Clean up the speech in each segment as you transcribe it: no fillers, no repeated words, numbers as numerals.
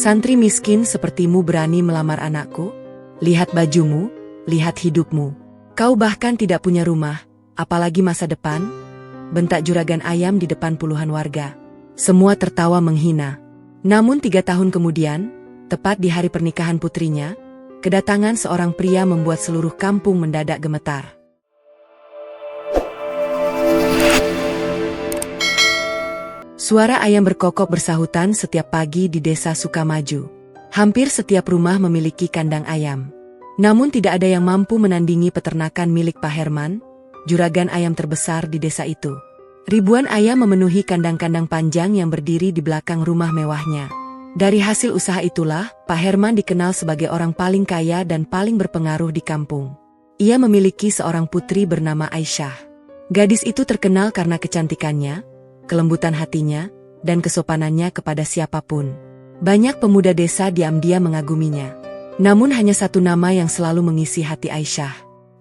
Santri miskin sepertimu berani melamar anakku? Lihat bajumu, lihat hidupmu. Kau bahkan tidak punya rumah, apalagi masa depan? Bentak juragan ayam di depan puluhan warga. Semua tertawa menghina. Namun 3 tahun kemudian, tepat di hari pernikahan putrinya, kedatangan seorang pria membuat seluruh kampung mendadak gemetar. Suara ayam berkokok bersahutan setiap pagi di desa Sukamaju. Hampir setiap rumah memiliki kandang ayam. Namun tidak ada yang mampu menandingi peternakan milik Pak Herman, juragan ayam terbesar di desa itu. Ribuan ayam memenuhi kandang-kandang panjang yang berdiri di belakang rumah mewahnya. Dari hasil usaha itulah, Pak Herman dikenal sebagai orang paling kaya dan paling berpengaruh di kampung. Ia memiliki seorang putri bernama Aisyah. Gadis itu terkenal karena kecantikannya, kelembutan hatinya, dan kesopanannya kepada siapapun. Banyak pemuda desa diam-diam mengaguminya. Namun hanya satu nama yang selalu mengisi hati Aisyah.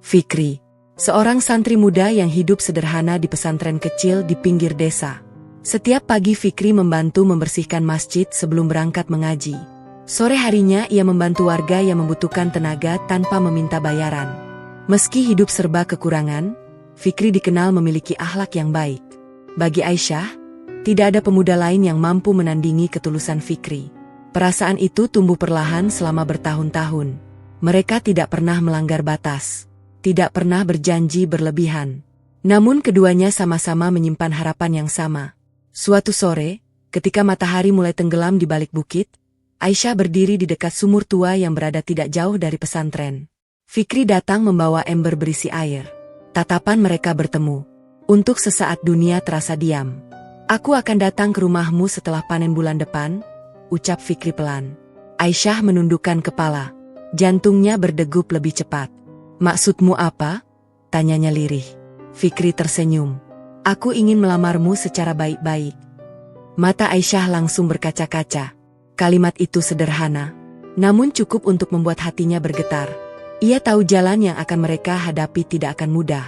Fikri, seorang santri muda yang hidup sederhana di pesantren kecil di pinggir desa. Setiap pagi Fikri membantu membersihkan masjid sebelum berangkat mengaji. Sore harinya ia membantu warga yang membutuhkan tenaga tanpa meminta bayaran. Meski hidup serba kekurangan, Fikri dikenal memiliki akhlak yang baik. Bagi Aisyah, tidak ada pemuda lain yang mampu menandingi ketulusan Fikri. Perasaan itu tumbuh perlahan selama bertahun-tahun. Mereka tidak pernah melanggar batas, tidak pernah berjanji berlebihan. Namun keduanya sama-sama menyimpan harapan yang sama. Suatu sore, ketika matahari mulai tenggelam di balik bukit, Aisyah berdiri di dekat sumur tua yang berada tidak jauh dari pesantren. Fikri datang membawa ember berisi air. Tatapan mereka bertemu. Untuk sesaat dunia terasa diam. Aku akan datang ke rumahmu setelah panen bulan depan, ucap Fikri pelan. Aisyah menundukkan kepala. Jantungnya berdegup lebih cepat. Maksudmu apa? Tanyanya lirih. Fikri tersenyum. Aku ingin melamarmu secara baik-baik. Mata Aisyah langsung berkaca-kaca. Kalimat itu sederhana, namun cukup untuk membuat hatinya bergetar. Ia tahu jalan yang akan mereka hadapi tidak akan mudah.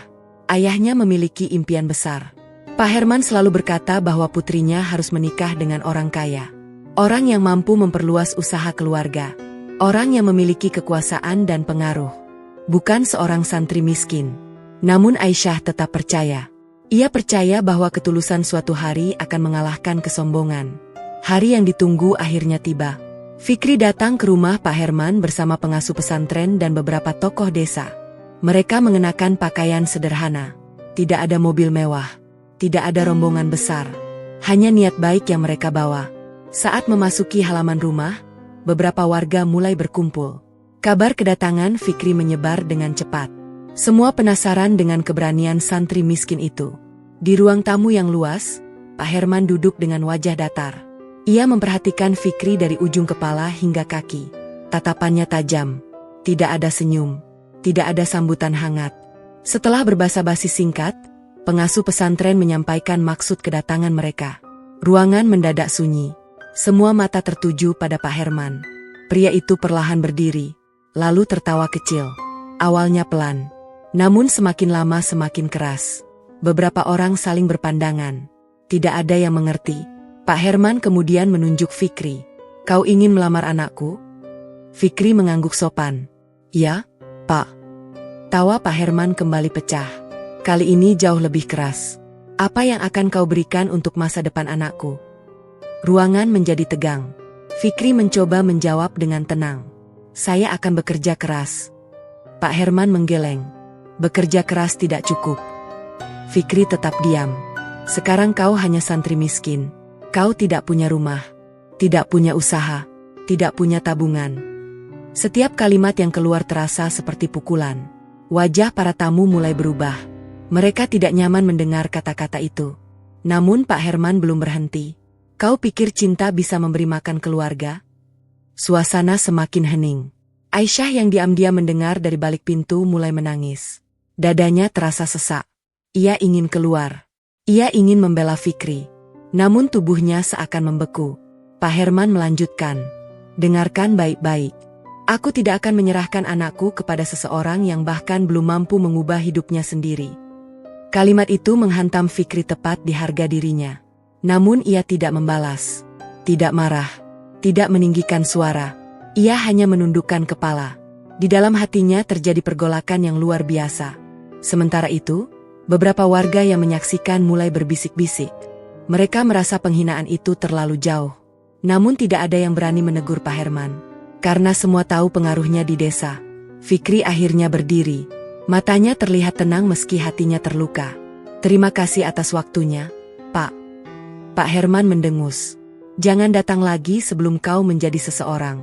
Ayahnya memiliki impian besar. Pak Herman selalu berkata bahwa putrinya harus menikah dengan orang kaya. Orang yang mampu memperluas usaha keluarga. Orang yang memiliki kekuasaan dan pengaruh. Bukan seorang santri miskin. Namun Aisyah tetap percaya. Ia percaya bahwa ketulusan suatu hari akan mengalahkan kesombongan. Hari yang ditunggu akhirnya tiba. Fikri datang ke rumah Pak Herman bersama pengasuh pesantren dan beberapa tokoh desa. Mereka mengenakan pakaian sederhana. Tidak ada mobil mewah. Tidak ada rombongan besar. Hanya niat baik yang mereka bawa. Saat memasuki halaman rumah, beberapa warga mulai berkumpul. Kabar kedatangan Fikri menyebar dengan cepat. Semua penasaran dengan keberanian santri miskin itu. Di ruang tamu yang luas, Pak Herman duduk dengan wajah datar. Ia memperhatikan Fikri dari ujung kepala hingga kaki. Tatapannya tajam. Tidak ada senyum. Tidak ada sambutan hangat. Setelah berbasa-basi singkat, pengasuh pesantren menyampaikan maksud kedatangan mereka. Ruangan mendadak sunyi. Semua mata tertuju pada Pak Herman. Pria itu perlahan berdiri, lalu tertawa kecil. Awalnya pelan, namun semakin lama semakin keras. Beberapa orang saling berpandangan. Tidak ada yang mengerti. Pak Herman kemudian menunjuk Fikri. Kau ingin melamar anakku? Fikri mengangguk sopan. Ya, Pak. Tawa Pak Herman kembali pecah. Kali ini jauh lebih keras. Apa yang akan kau berikan untuk masa depan anakku? Ruangan menjadi tegang. Fikri mencoba menjawab dengan tenang. Saya akan bekerja keras. Pak Herman menggeleng. Bekerja keras tidak cukup. Fikri tetap diam. Sekarang kau hanya santri miskin. Kau tidak punya rumah. Tidak punya usaha. Tidak punya tabungan. Setiap kalimat yang keluar terasa seperti pukulan. Wajah para tamu mulai berubah. Mereka tidak nyaman mendengar kata-kata itu. Namun Pak Herman belum berhenti. Kau pikir cinta bisa memberi makan keluarga? Suasana semakin hening. Aisyah yang diam-diam mendengar dari balik pintu mulai menangis. Dadanya terasa sesak. Ia ingin keluar. Ia ingin membela Fikri. Namun tubuhnya seakan membeku. Pak Herman melanjutkan. Dengarkan baik-baik. Aku tidak akan menyerahkan anakku kepada seseorang yang bahkan belum mampu mengubah hidupnya sendiri. Kalimat itu menghantam Fikri tepat di harga dirinya. Namun ia tidak membalas. Tidak marah. tidak meninggikan suara. Ia hanya menundukkan kepala. Di dalam hatinya terjadi pergolakan yang luar biasa. Sementara itu, beberapa warga yang menyaksikan mulai berbisik-bisik. Mereka merasa penghinaan itu terlalu jauh. Namun tidak ada yang berani menegur Pak Herman. Karena semua tahu pengaruhnya di desa. Fikri akhirnya berdiri. Matanya terlihat tenang meski hatinya terluka. "Terima kasih atas waktunya, Pak." Pak Herman mendengus. "Jangan datang lagi sebelum kau menjadi seseorang."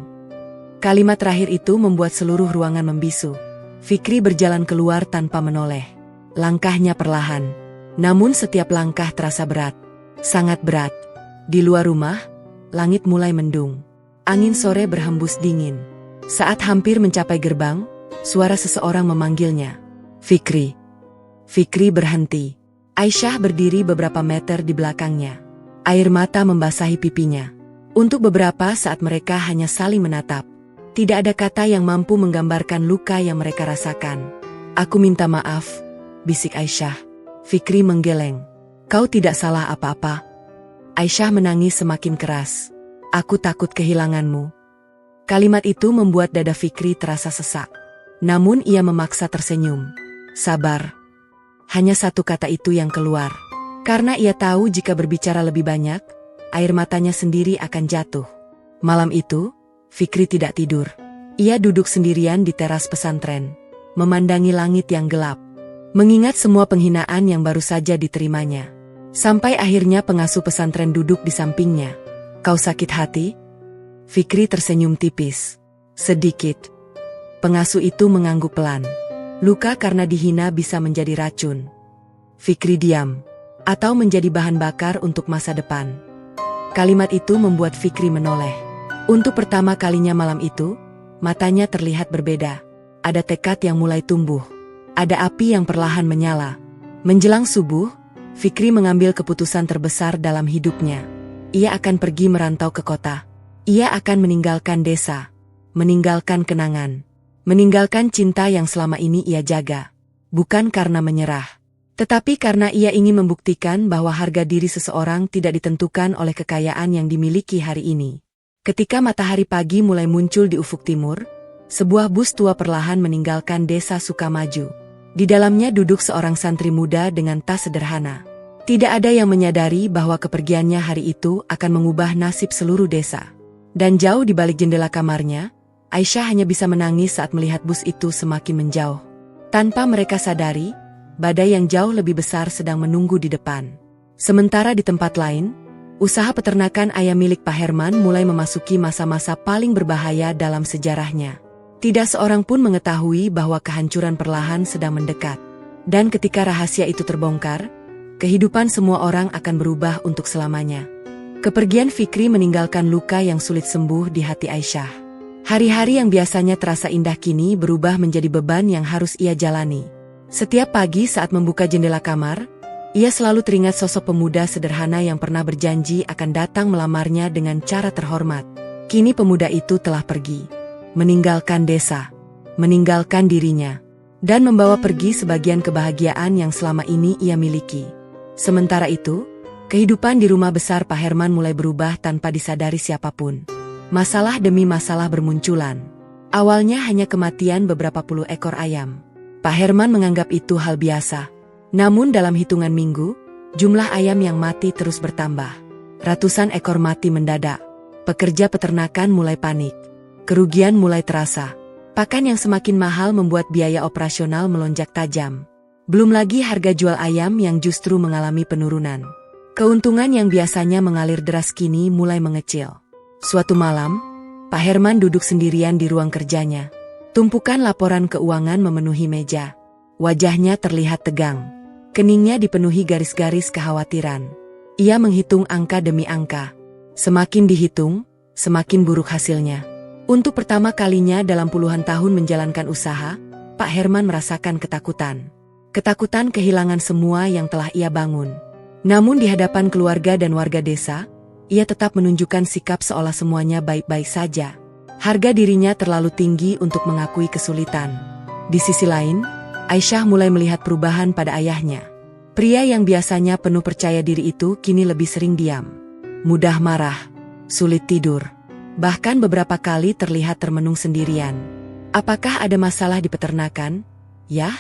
Kalimat terakhir itu membuat seluruh ruangan membisu. Fikri berjalan keluar tanpa menoleh. Langkahnya perlahan. Namun setiap langkah terasa berat. Sangat berat. Di luar rumah, langit mulai mendung. Angin sore berhembus dingin. Saat hampir mencapai gerbang, suara seseorang memanggilnya. "Fikri." Fikri berhenti. Aisyah berdiri beberapa meter di belakangnya. Air mata membasahi pipinya. Untuk beberapa saat mereka hanya saling menatap. Tidak ada kata yang mampu menggambarkan luka yang mereka rasakan. "Aku minta maaf," bisik Aisyah. Fikri menggeleng. "Kau tidak salah apa-apa." Aisyah menangis semakin keras. "Aku takut kehilanganmu." Kalimat itu membuat dada Fikri terasa sesak. Namun ia memaksa tersenyum. "Sabar." Hanya satu kata itu yang keluar. Karena ia tahu jika berbicara lebih banyak, air matanya sendiri akan jatuh. Malam itu, Fikri tidak tidur. Ia duduk sendirian di teras pesantren, memandangi langit yang gelap, mengingat semua penghinaan yang baru saja diterimanya. Sampai akhirnya pengasuh pesantren duduk di sampingnya. "Kau sakit hati?" Fikri tersenyum tipis. "Sedikit." Pengasuh itu mengangguk pelan. Luka karena dihina bisa menjadi racun. Fikri diam. Atau menjadi bahan bakar untuk masa depan. Kalimat itu membuat Fikri menoleh. Untuk pertama kalinya malam itu, matanya terlihat berbeda. Ada tekad yang mulai tumbuh. Ada api yang perlahan menyala. Menjelang subuh, Fikri mengambil keputusan terbesar dalam hidupnya. Ia akan pergi merantau ke kota. Ia akan meninggalkan desa. Meninggalkan kenangan. Meninggalkan cinta yang selama ini ia jaga. Bukan karena menyerah. Tetapi karena ia ingin membuktikan bahwa harga diri seseorang tidak ditentukan oleh kekayaan yang dimiliki hari ini. Ketika matahari pagi mulai muncul di ufuk timur, sebuah bus tua perlahan meninggalkan desa Sukamaju. Di dalamnya duduk seorang santri muda dengan tas sederhana. Tidak ada yang menyadari bahwa kepergiannya hari itu akan mengubah nasib seluruh desa. Dan jauh di balik jendela kamarnya, Aisyah hanya bisa menangis saat melihat bus itu semakin menjauh. Tanpa mereka sadari, badai yang jauh lebih besar sedang menunggu di depan. Sementara di tempat lain, usaha peternakan ayam milik Pak Herman mulai memasuki masa-masa paling berbahaya dalam sejarahnya. Tidak seorang pun mengetahui bahwa kehancuran perlahan sedang mendekat. Dan ketika rahasia itu terbongkar, kehidupan semua orang akan berubah untuk selamanya. Kepergian Fikri meninggalkan luka yang sulit sembuh di hati Aisyah. Hari-hari yang biasanya terasa indah kini berubah menjadi beban yang harus ia jalani. Setiap pagi saat membuka jendela kamar, ia selalu teringat sosok pemuda sederhana yang pernah berjanji akan datang melamarnya dengan cara terhormat. Kini pemuda itu telah pergi, meninggalkan desa, meninggalkan dirinya, dan membawa pergi sebagian kebahagiaan yang selama ini ia miliki. Sementara itu, kehidupan di rumah besar Pak Herman mulai berubah tanpa disadari siapapun. Masalah demi masalah bermunculan. Awalnya hanya kematian beberapa puluh ekor ayam. Pak Herman menganggap itu hal biasa. Namun dalam hitungan minggu, jumlah ayam yang mati terus bertambah. Ratusan ekor mati mendadak. Pekerja peternakan mulai panik. Kerugian mulai terasa. Pakan yang semakin mahal membuat biaya operasional melonjak tajam. Belum lagi harga jual ayam yang justru mengalami penurunan. Keuntungan yang biasanya mengalir deras kini mulai mengecil. Suatu malam, Pak Herman duduk sendirian di ruang kerjanya. Tumpukan laporan keuangan memenuhi meja. Wajahnya terlihat tegang. Keningnya dipenuhi garis-garis kekhawatiran. Ia menghitung angka demi angka. Semakin dihitung, semakin buruk hasilnya. Untuk pertama kalinya dalam puluhan tahun menjalankan usaha, Pak Herman merasakan ketakutan. Ketakutan kehilangan semua yang telah ia bangun. Namun di hadapan keluarga dan warga desa, ia tetap menunjukkan sikap seolah semuanya baik-baik saja. Harga dirinya terlalu tinggi untuk mengakui kesulitan. Di sisi lain, Aisyah mulai melihat perubahan pada ayahnya. Pria yang biasanya penuh percaya diri itu kini lebih sering diam. Mudah marah, sulit tidur, Bahkan beberapa kali terlihat termenung sendirian. "Apakah ada masalah di peternakan, ya?"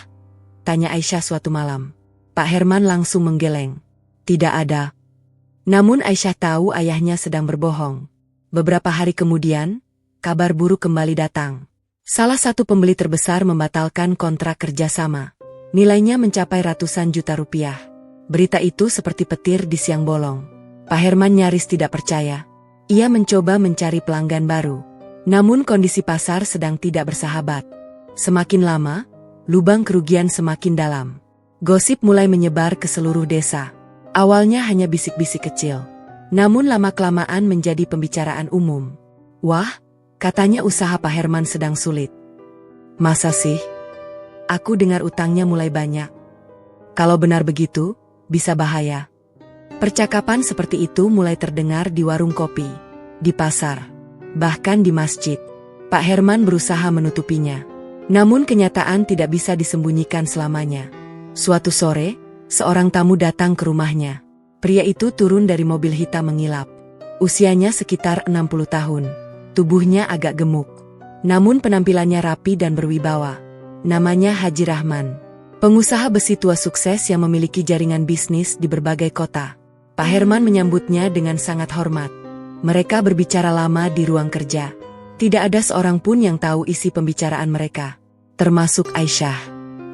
tanya Aisyah suatu malam. Pak Herman langsung menggeleng. "Tidak ada." Namun Aisyah tahu ayahnya sedang berbohong. Beberapa hari kemudian, kabar buruk kembali datang. Salah satu pembeli terbesar membatalkan kontrak kerjasama. Nilainya mencapai ratusan juta rupiah. Berita itu seperti petir di siang bolong. Pak Herman nyaris tidak percaya. Ia mencoba mencari pelanggan baru. Namun kondisi pasar sedang tidak bersahabat. Semakin lama, lubang kerugian semakin dalam. Gosip mulai menyebar ke seluruh desa. Awalnya hanya bisik-bisik kecil. Namun lama-kelamaan menjadi pembicaraan umum. "Wah," katanya, "usaha Pak Herman sedang sulit." "Masa sih? Aku dengar utangnya mulai banyak. Kalau benar begitu, bisa bahaya." Percakapan seperti itu mulai terdengar di warung kopi, di pasar, bahkan di masjid. Pak Herman berusaha menutupinya. Namun kenyataan tidak bisa disembunyikan selamanya. Suatu sore, seorang tamu datang ke rumahnya. Pria itu turun dari mobil hitam mengilap. Usianya sekitar 60 tahun. Tubuhnya agak gemuk. Namun penampilannya rapi dan berwibawa. Namanya Haji Rahman. Pengusaha besi tua sukses yang memiliki jaringan bisnis di berbagai kota. Pak Herman menyambutnya dengan sangat hormat. Mereka berbicara lama di ruang kerja. Tidak ada seorang pun yang tahu isi pembicaraan mereka, termasuk Aisyah.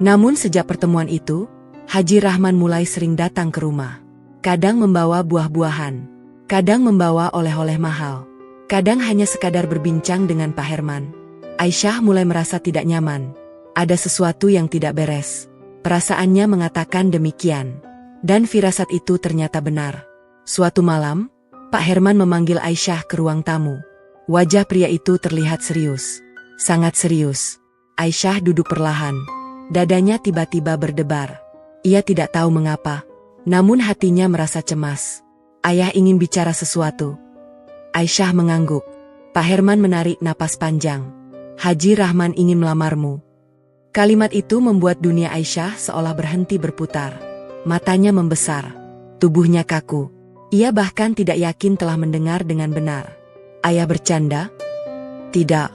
Namun sejak pertemuan itu, Haji Rahman mulai sering datang ke rumah. Kadang membawa buah-buahan, kadang membawa oleh-oleh mahal, kadang hanya sekadar berbincang dengan Pak Herman. Aisyah mulai merasa tidak nyaman. Ada sesuatu yang tidak beres. Perasaannya mengatakan demikian. Dan firasat itu ternyata benar. Suatu malam, Pak Herman memanggil Aisyah ke ruang tamu. Wajah pria itu terlihat serius. Sangat serius. Aisyah duduk perlahan. Dadanya tiba-tiba berdebar. Ia tidak tahu mengapa. Namun hatinya merasa cemas. Ayah ingin bicara sesuatu. Aisyah mengangguk. Pak Herman menarik napas panjang. "Haji Rahman ingin melamarmu." Kalimat itu membuat dunia Aisyah seolah berhenti berputar. Matanya membesar. Tubuhnya kaku. Ia bahkan tidak yakin telah mendengar dengan benar. "Ayah bercanda?" "Tidak."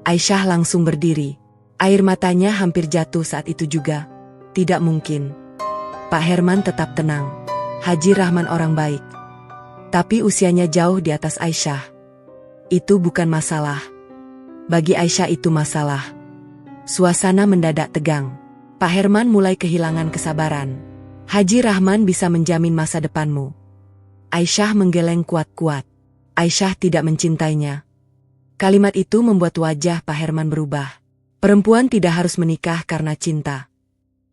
Aisyah langsung berdiri. Air matanya hampir jatuh saat itu juga. "Tidak mungkin." Pak Herman tetap tenang. Haji Rahman orang baik. Tapi usianya jauh di atas Aisyah. Itu bukan masalah. Bagi Aisyah itu masalah. Suasana mendadak tegang. Pak Herman mulai kehilangan kesabaran. "Haji Rahman bisa menjamin masa depanmu." Aisyah menggeleng kuat-kuat. Aisyah tidak mencintainya. Kalimat itu membuat wajah Pak Herman berubah. Perempuan tidak harus menikah karena cinta.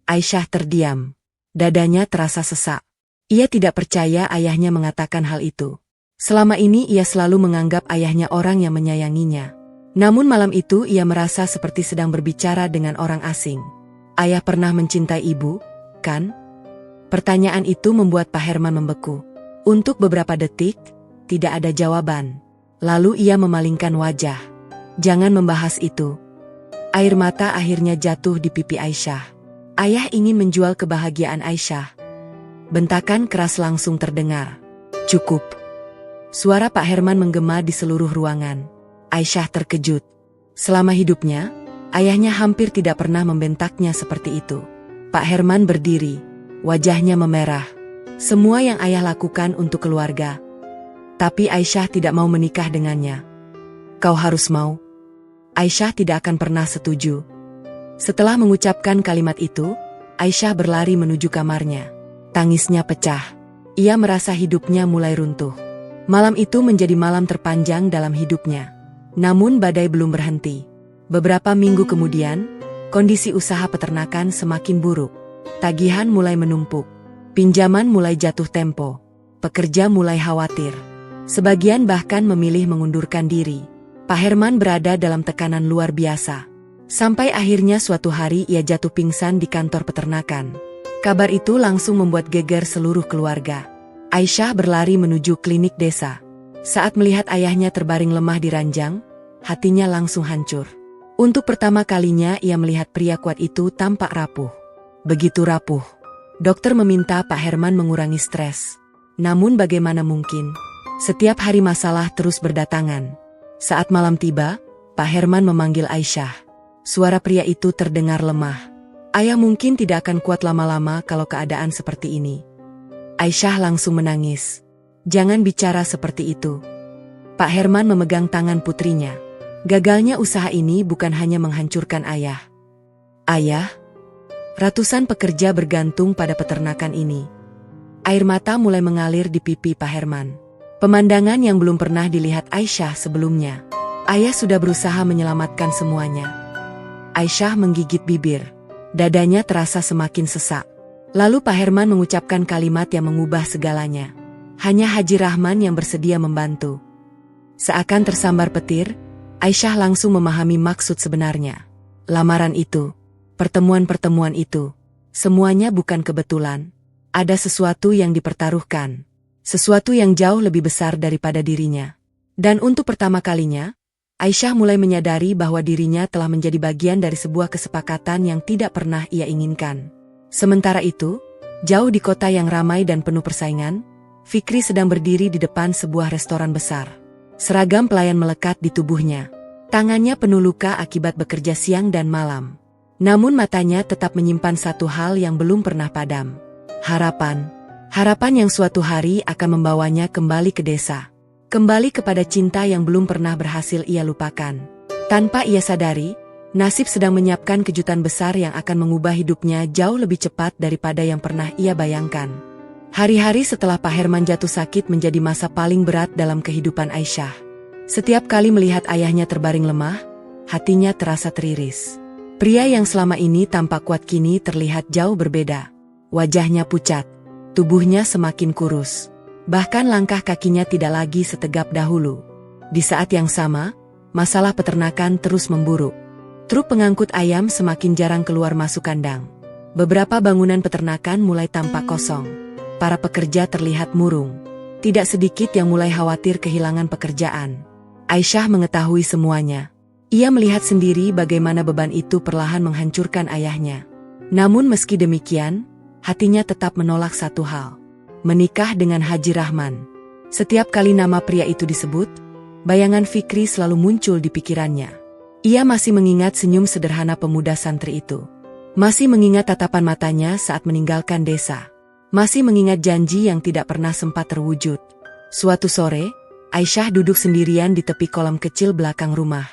Aisyah terdiam. Dadanya terasa sesak. Ia tidak percaya ayahnya mengatakan hal itu. Selama ini ia selalu menganggap ayahnya orang yang menyayanginya. Namun malam itu ia merasa seperti sedang berbicara dengan orang asing. "Ayah pernah mencintai ibu, kan?" Pertanyaan itu membuat Pak Herman membeku. Untuk beberapa detik, tidak ada jawaban. Lalu ia memalingkan wajah. "Jangan membahas itu." Air mata akhirnya jatuh di pipi Aisyah. Ayah ingin menjual kebahagiaan Aisyah. Bentakan keras langsung terdengar. "Cukup." Suara Pak Herman menggema di seluruh ruangan. Aisyah terkejut. Selama hidupnya, ayahnya hampir tidak pernah membentaknya seperti itu. Pak Herman berdiri. Wajahnya memerah. Semua yang ayah lakukan untuk keluarga. Tapi Aisyah tidak mau menikah dengannya. "Kau harus mau." Aisyah tidak akan pernah setuju. Setelah mengucapkan kalimat itu, Aisyah berlari menuju kamarnya. Tangisnya pecah. Ia merasa hidupnya mulai runtuh. Malam itu menjadi malam terpanjang dalam hidupnya. Namun badai belum berhenti. Beberapa minggu kemudian, kondisi usaha peternakan semakin buruk. Tagihan mulai menumpuk. Pinjaman mulai jatuh tempo. Pekerja mulai khawatir. Sebagian bahkan memilih mengundurkan diri. Pak Herman berada dalam tekanan luar biasa. Sampai akhirnya suatu hari ia jatuh pingsan di kantor peternakan. Kabar itu langsung membuat geger seluruh keluarga. Aisyah berlari menuju klinik desa. Saat melihat ayahnya terbaring lemah di ranjang, hatinya langsung hancur. Untuk pertama kalinya ia melihat pria kuat itu tampak rapuh. Begitu rapuh. Dokter meminta Pak Herman mengurangi stres. Namun bagaimana mungkin? Setiap hari masalah terus berdatangan. Saat malam tiba, Pak Herman memanggil Aisyah. Suara pria itu terdengar lemah. Ayah mungkin tidak akan kuat lama-lama kalau keadaan seperti ini. Aisyah langsung menangis. Jangan bicara seperti itu. Pak Herman memegang tangan putrinya. Gagalnya usaha ini bukan hanya menghancurkan ayah. Ayah, ratusan pekerja bergantung pada peternakan ini. Air mata mulai mengalir di pipi Pak Herman. Pemandangan yang belum pernah dilihat Aisyah sebelumnya. Ayah sudah berusaha menyelamatkan semuanya. Aisyah menggigit bibir. Dadanya terasa semakin sesak. Lalu Pak Herman mengucapkan kalimat yang mengubah segalanya. Hanya Haji Rahman yang bersedia membantu. Seakan tersambar petir, Aisyah langsung memahami maksud sebenarnya. Lamaran itu, pertemuan-pertemuan itu, semuanya bukan kebetulan. Ada sesuatu yang dipertaruhkan. Sesuatu yang jauh lebih besar daripada dirinya. Dan untuk pertama kalinya, Aisyah mulai menyadari bahwa dirinya telah menjadi bagian dari sebuah kesepakatan yang tidak pernah ia inginkan. Sementara itu, jauh di kota yang ramai dan penuh persaingan, Fikri sedang berdiri di depan sebuah restoran besar. Seragam pelayan melekat di tubuhnya. Tangannya penuh luka akibat bekerja siang dan malam. Namun matanya tetap menyimpan satu hal yang belum pernah padam. Harapan. Harapan yang suatu hari akan membawanya kembali ke desa. Kembali kepada cinta yang belum pernah berhasil ia lupakan. Tanpa ia sadari, nasib sedang menyiapkan kejutan besar yang akan mengubah hidupnya jauh lebih cepat daripada yang pernah ia bayangkan. Hari-hari setelah Pak Herman jatuh sakit menjadi masa paling berat dalam kehidupan Aisyah. Setiap kali melihat ayahnya terbaring lemah, hatinya terasa teriris. Pria yang selama ini tampak kuat kini terlihat jauh berbeda. Wajahnya pucat, tubuhnya semakin kurus. Bahkan langkah kakinya tidak lagi setegap dahulu. Di saat yang sama, masalah peternakan terus memburuk. Truk pengangkut ayam semakin jarang keluar masuk kandang. Beberapa bangunan peternakan mulai tampak kosong. Para pekerja terlihat murung. Tidak sedikit yang mulai khawatir kehilangan pekerjaan. Aisyah mengetahui semuanya. Ia melihat sendiri bagaimana beban itu perlahan menghancurkan ayahnya. Namun meski demikian, hatinya tetap menolak satu hal. Menikah dengan Haji Rahman. Setiap kali nama pria itu disebut, bayangan Fikri selalu muncul di pikirannya. Ia masih mengingat senyum sederhana pemuda santri itu. Masih mengingat tatapan matanya saat meninggalkan desa. Masih mengingat janji yang tidak pernah sempat terwujud. Suatu sore, Aisyah duduk sendirian di tepi kolam kecil belakang rumah.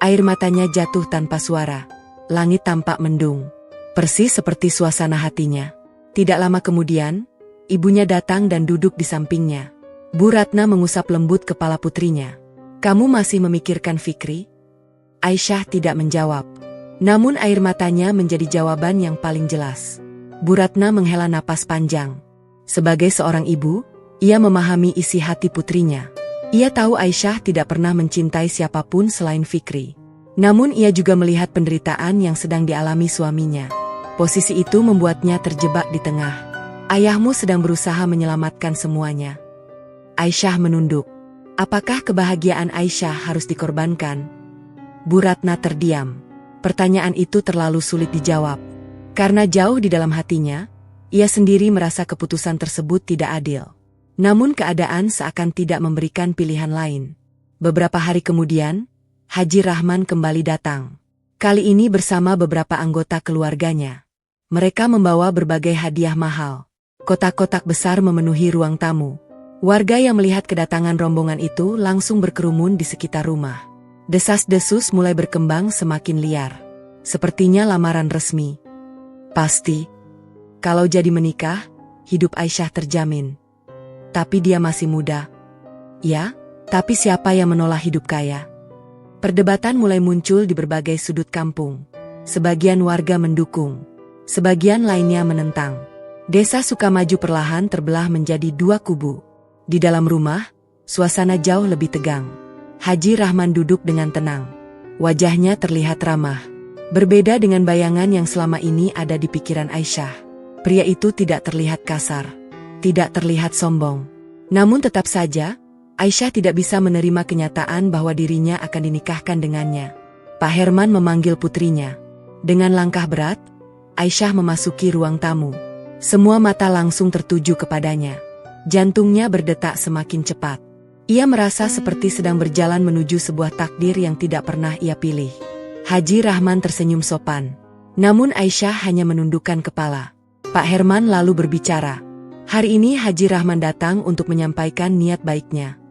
Air matanya jatuh tanpa suara. Langit tampak mendung. Persis seperti suasana hatinya. Tidak lama kemudian, ibunya datang dan duduk di sampingnya. Bu Ratna mengusap lembut kepala putrinya. "Kamu masih memikirkan Fikri?" Aisyah tidak menjawab. Namun air matanya menjadi jawaban yang paling jelas. Bu Ratna menghela napas panjang. Sebagai seorang ibu, ia memahami isi hati putrinya. Ia tahu Aisyah tidak pernah mencintai siapapun selain Fikri. Namun ia juga melihat penderitaan yang sedang dialami suaminya. Posisi itu membuatnya terjebak di tengah. Ayahmu sedang berusaha menyelamatkan semuanya. Aisyah menunduk. Apakah kebahagiaan Aisyah harus dikorbankan? Bu Ratna terdiam. Pertanyaan itu terlalu sulit dijawab. Karena jauh di dalam hatinya, ia sendiri merasa keputusan tersebut tidak adil. Namun keadaan seakan tidak memberikan pilihan lain. Beberapa hari kemudian, Haji Rahman kembali datang. Kali ini bersama beberapa anggota keluarganya. Mereka membawa berbagai hadiah mahal. Kotak-kotak besar memenuhi ruang tamu. Warga yang melihat kedatangan rombongan itu langsung berkerumun di sekitar rumah. Desas-desus mulai berkembang semakin liar. Sepertinya lamaran resmi. Pasti. Kalau jadi menikah, hidup Aisyah terjamin. Tapi dia masih muda. Ya, tapi siapa yang menolak hidup kaya? Perdebatan mulai muncul di berbagai sudut kampung. Sebagian warga mendukung. Sebagian lainnya menentang. Desa Sukamaju perlahan terbelah menjadi dua kubu. Di dalam rumah, suasana jauh lebih tegang. Haji Rahman duduk dengan tenang. Wajahnya terlihat ramah. Berbeda dengan bayangan yang selama ini ada di pikiran Aisyah. Pria itu tidak terlihat kasar. Tidak terlihat sombong. Namun tetap saja, Aisyah tidak bisa menerima kenyataan bahwa dirinya akan dinikahkan dengannya. Pak Herman memanggil putrinya. Dengan langkah berat, Aisyah memasuki ruang tamu. Semua mata langsung tertuju kepadanya. Jantungnya berdetak semakin cepat. Ia merasa seperti sedang berjalan menuju sebuah takdir yang tidak pernah ia pilih. Haji Rahman tersenyum sopan. Namun Aisyah hanya menundukkan kepala. Pak Herman lalu berbicara. Hari ini Haji Rahman datang untuk menyampaikan niat baiknya.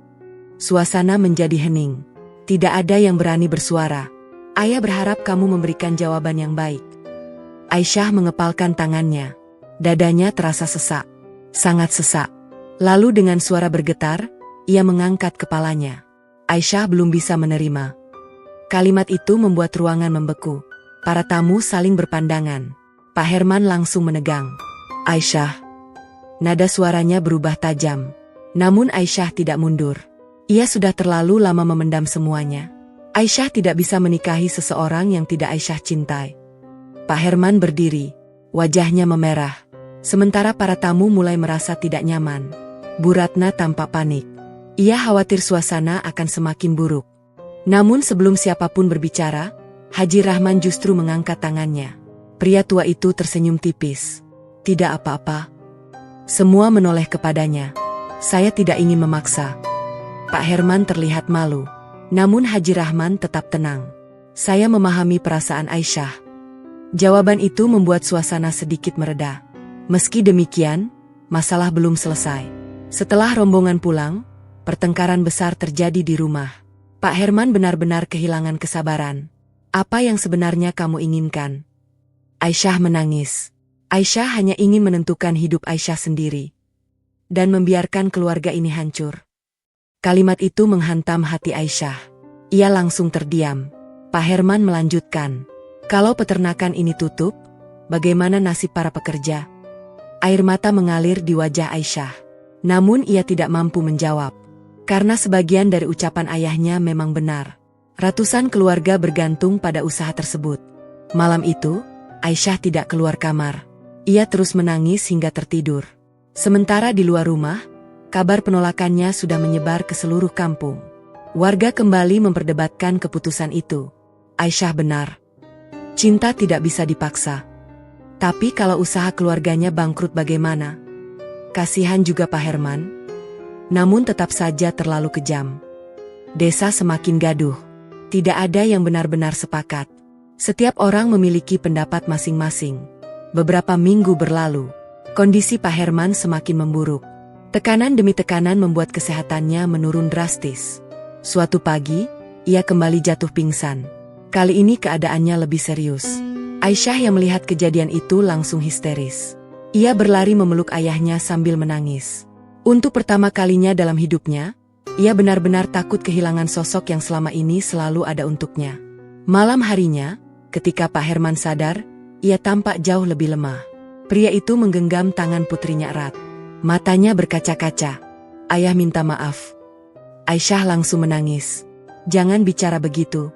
Suasana menjadi hening. Tidak ada yang berani bersuara. Ayah berharap kamu memberikan jawaban yang baik. Aisyah mengepalkan tangannya. Dadanya terasa sesak. Sangat sesak. Lalu dengan suara bergetar, ia mengangkat kepalanya. Aisyah belum bisa menerima. Kalimat itu membuat ruangan membeku. Para tamu saling berpandangan. Pak Herman langsung menegang. Aisyah. Nada suaranya berubah tajam. Namun Aisyah tidak mundur. Ia sudah terlalu lama memendam semuanya. Aisyah tidak bisa menikahi seseorang yang tidak Aisyah cintai. Pak Herman berdiri. Wajahnya memerah. Sementara para tamu mulai merasa tidak nyaman. Bu Ratna tampak panik. Ia khawatir suasana akan semakin buruk. Namun sebelum siapapun berbicara, Haji Rahman justru mengangkat tangannya. Pria tua itu tersenyum tipis. Tidak apa-apa. Semua menoleh kepadanya. Saya tidak ingin memaksa. Pak Herman terlihat malu. Namun Haji Rahman tetap tenang. Saya memahami perasaan Aisyah. Jawaban itu membuat suasana sedikit mereda. Meski demikian, masalah belum selesai. Setelah rombongan pulang, pertengkaran besar terjadi di rumah. Pak Herman benar-benar kehilangan kesabaran. Apa yang sebenarnya kamu inginkan? Aisyah menangis. Aisyah hanya ingin menentukan hidup Aisyah sendiri. Dan membiarkan keluarga ini hancur. Kalimat itu menghantam hati Aisyah. Ia langsung terdiam. Pak Herman melanjutkan. Kalau peternakan ini tutup, bagaimana nasib para pekerja? Air mata mengalir di wajah Aisyah. Namun ia tidak mampu menjawab. Karena sebagian dari ucapan ayahnya memang benar. Ratusan keluarga bergantung pada usaha tersebut. Malam itu, Aisyah tidak keluar kamar. Ia terus menangis hingga tertidur. Sementara di luar rumah, kabar penolakannya sudah menyebar ke seluruh kampung. Warga kembali memperdebatkan keputusan itu. Aisyah benar. Cinta tidak bisa dipaksa. Tapi kalau usaha keluarganya bangkrut bagaimana? Kasihan juga Pak Herman. Namun tetap saja terlalu kejam. Desa semakin gaduh. Tidak ada yang benar-benar sepakat. Setiap orang memiliki pendapat masing-masing. Beberapa minggu berlalu. Kondisi Pak Herman semakin memburuk. Tekanan demi tekanan membuat kesehatannya menurun drastis. Suatu pagi, ia kembali jatuh pingsan. Kali ini keadaannya lebih serius. Aisyah yang melihat kejadian itu langsung histeris. Ia berlari memeluk ayahnya sambil menangis. Untuk pertama kalinya dalam hidupnya, ia benar-benar takut kehilangan sosok yang selama ini selalu ada untuknya. Malam harinya, ketika Pak Herman sadar, ia tampak jauh lebih lemah. Pria itu menggenggam tangan putrinya erat. Matanya berkaca-kaca. Ayah minta maaf. Aisyah langsung menangis. Jangan bicara begitu.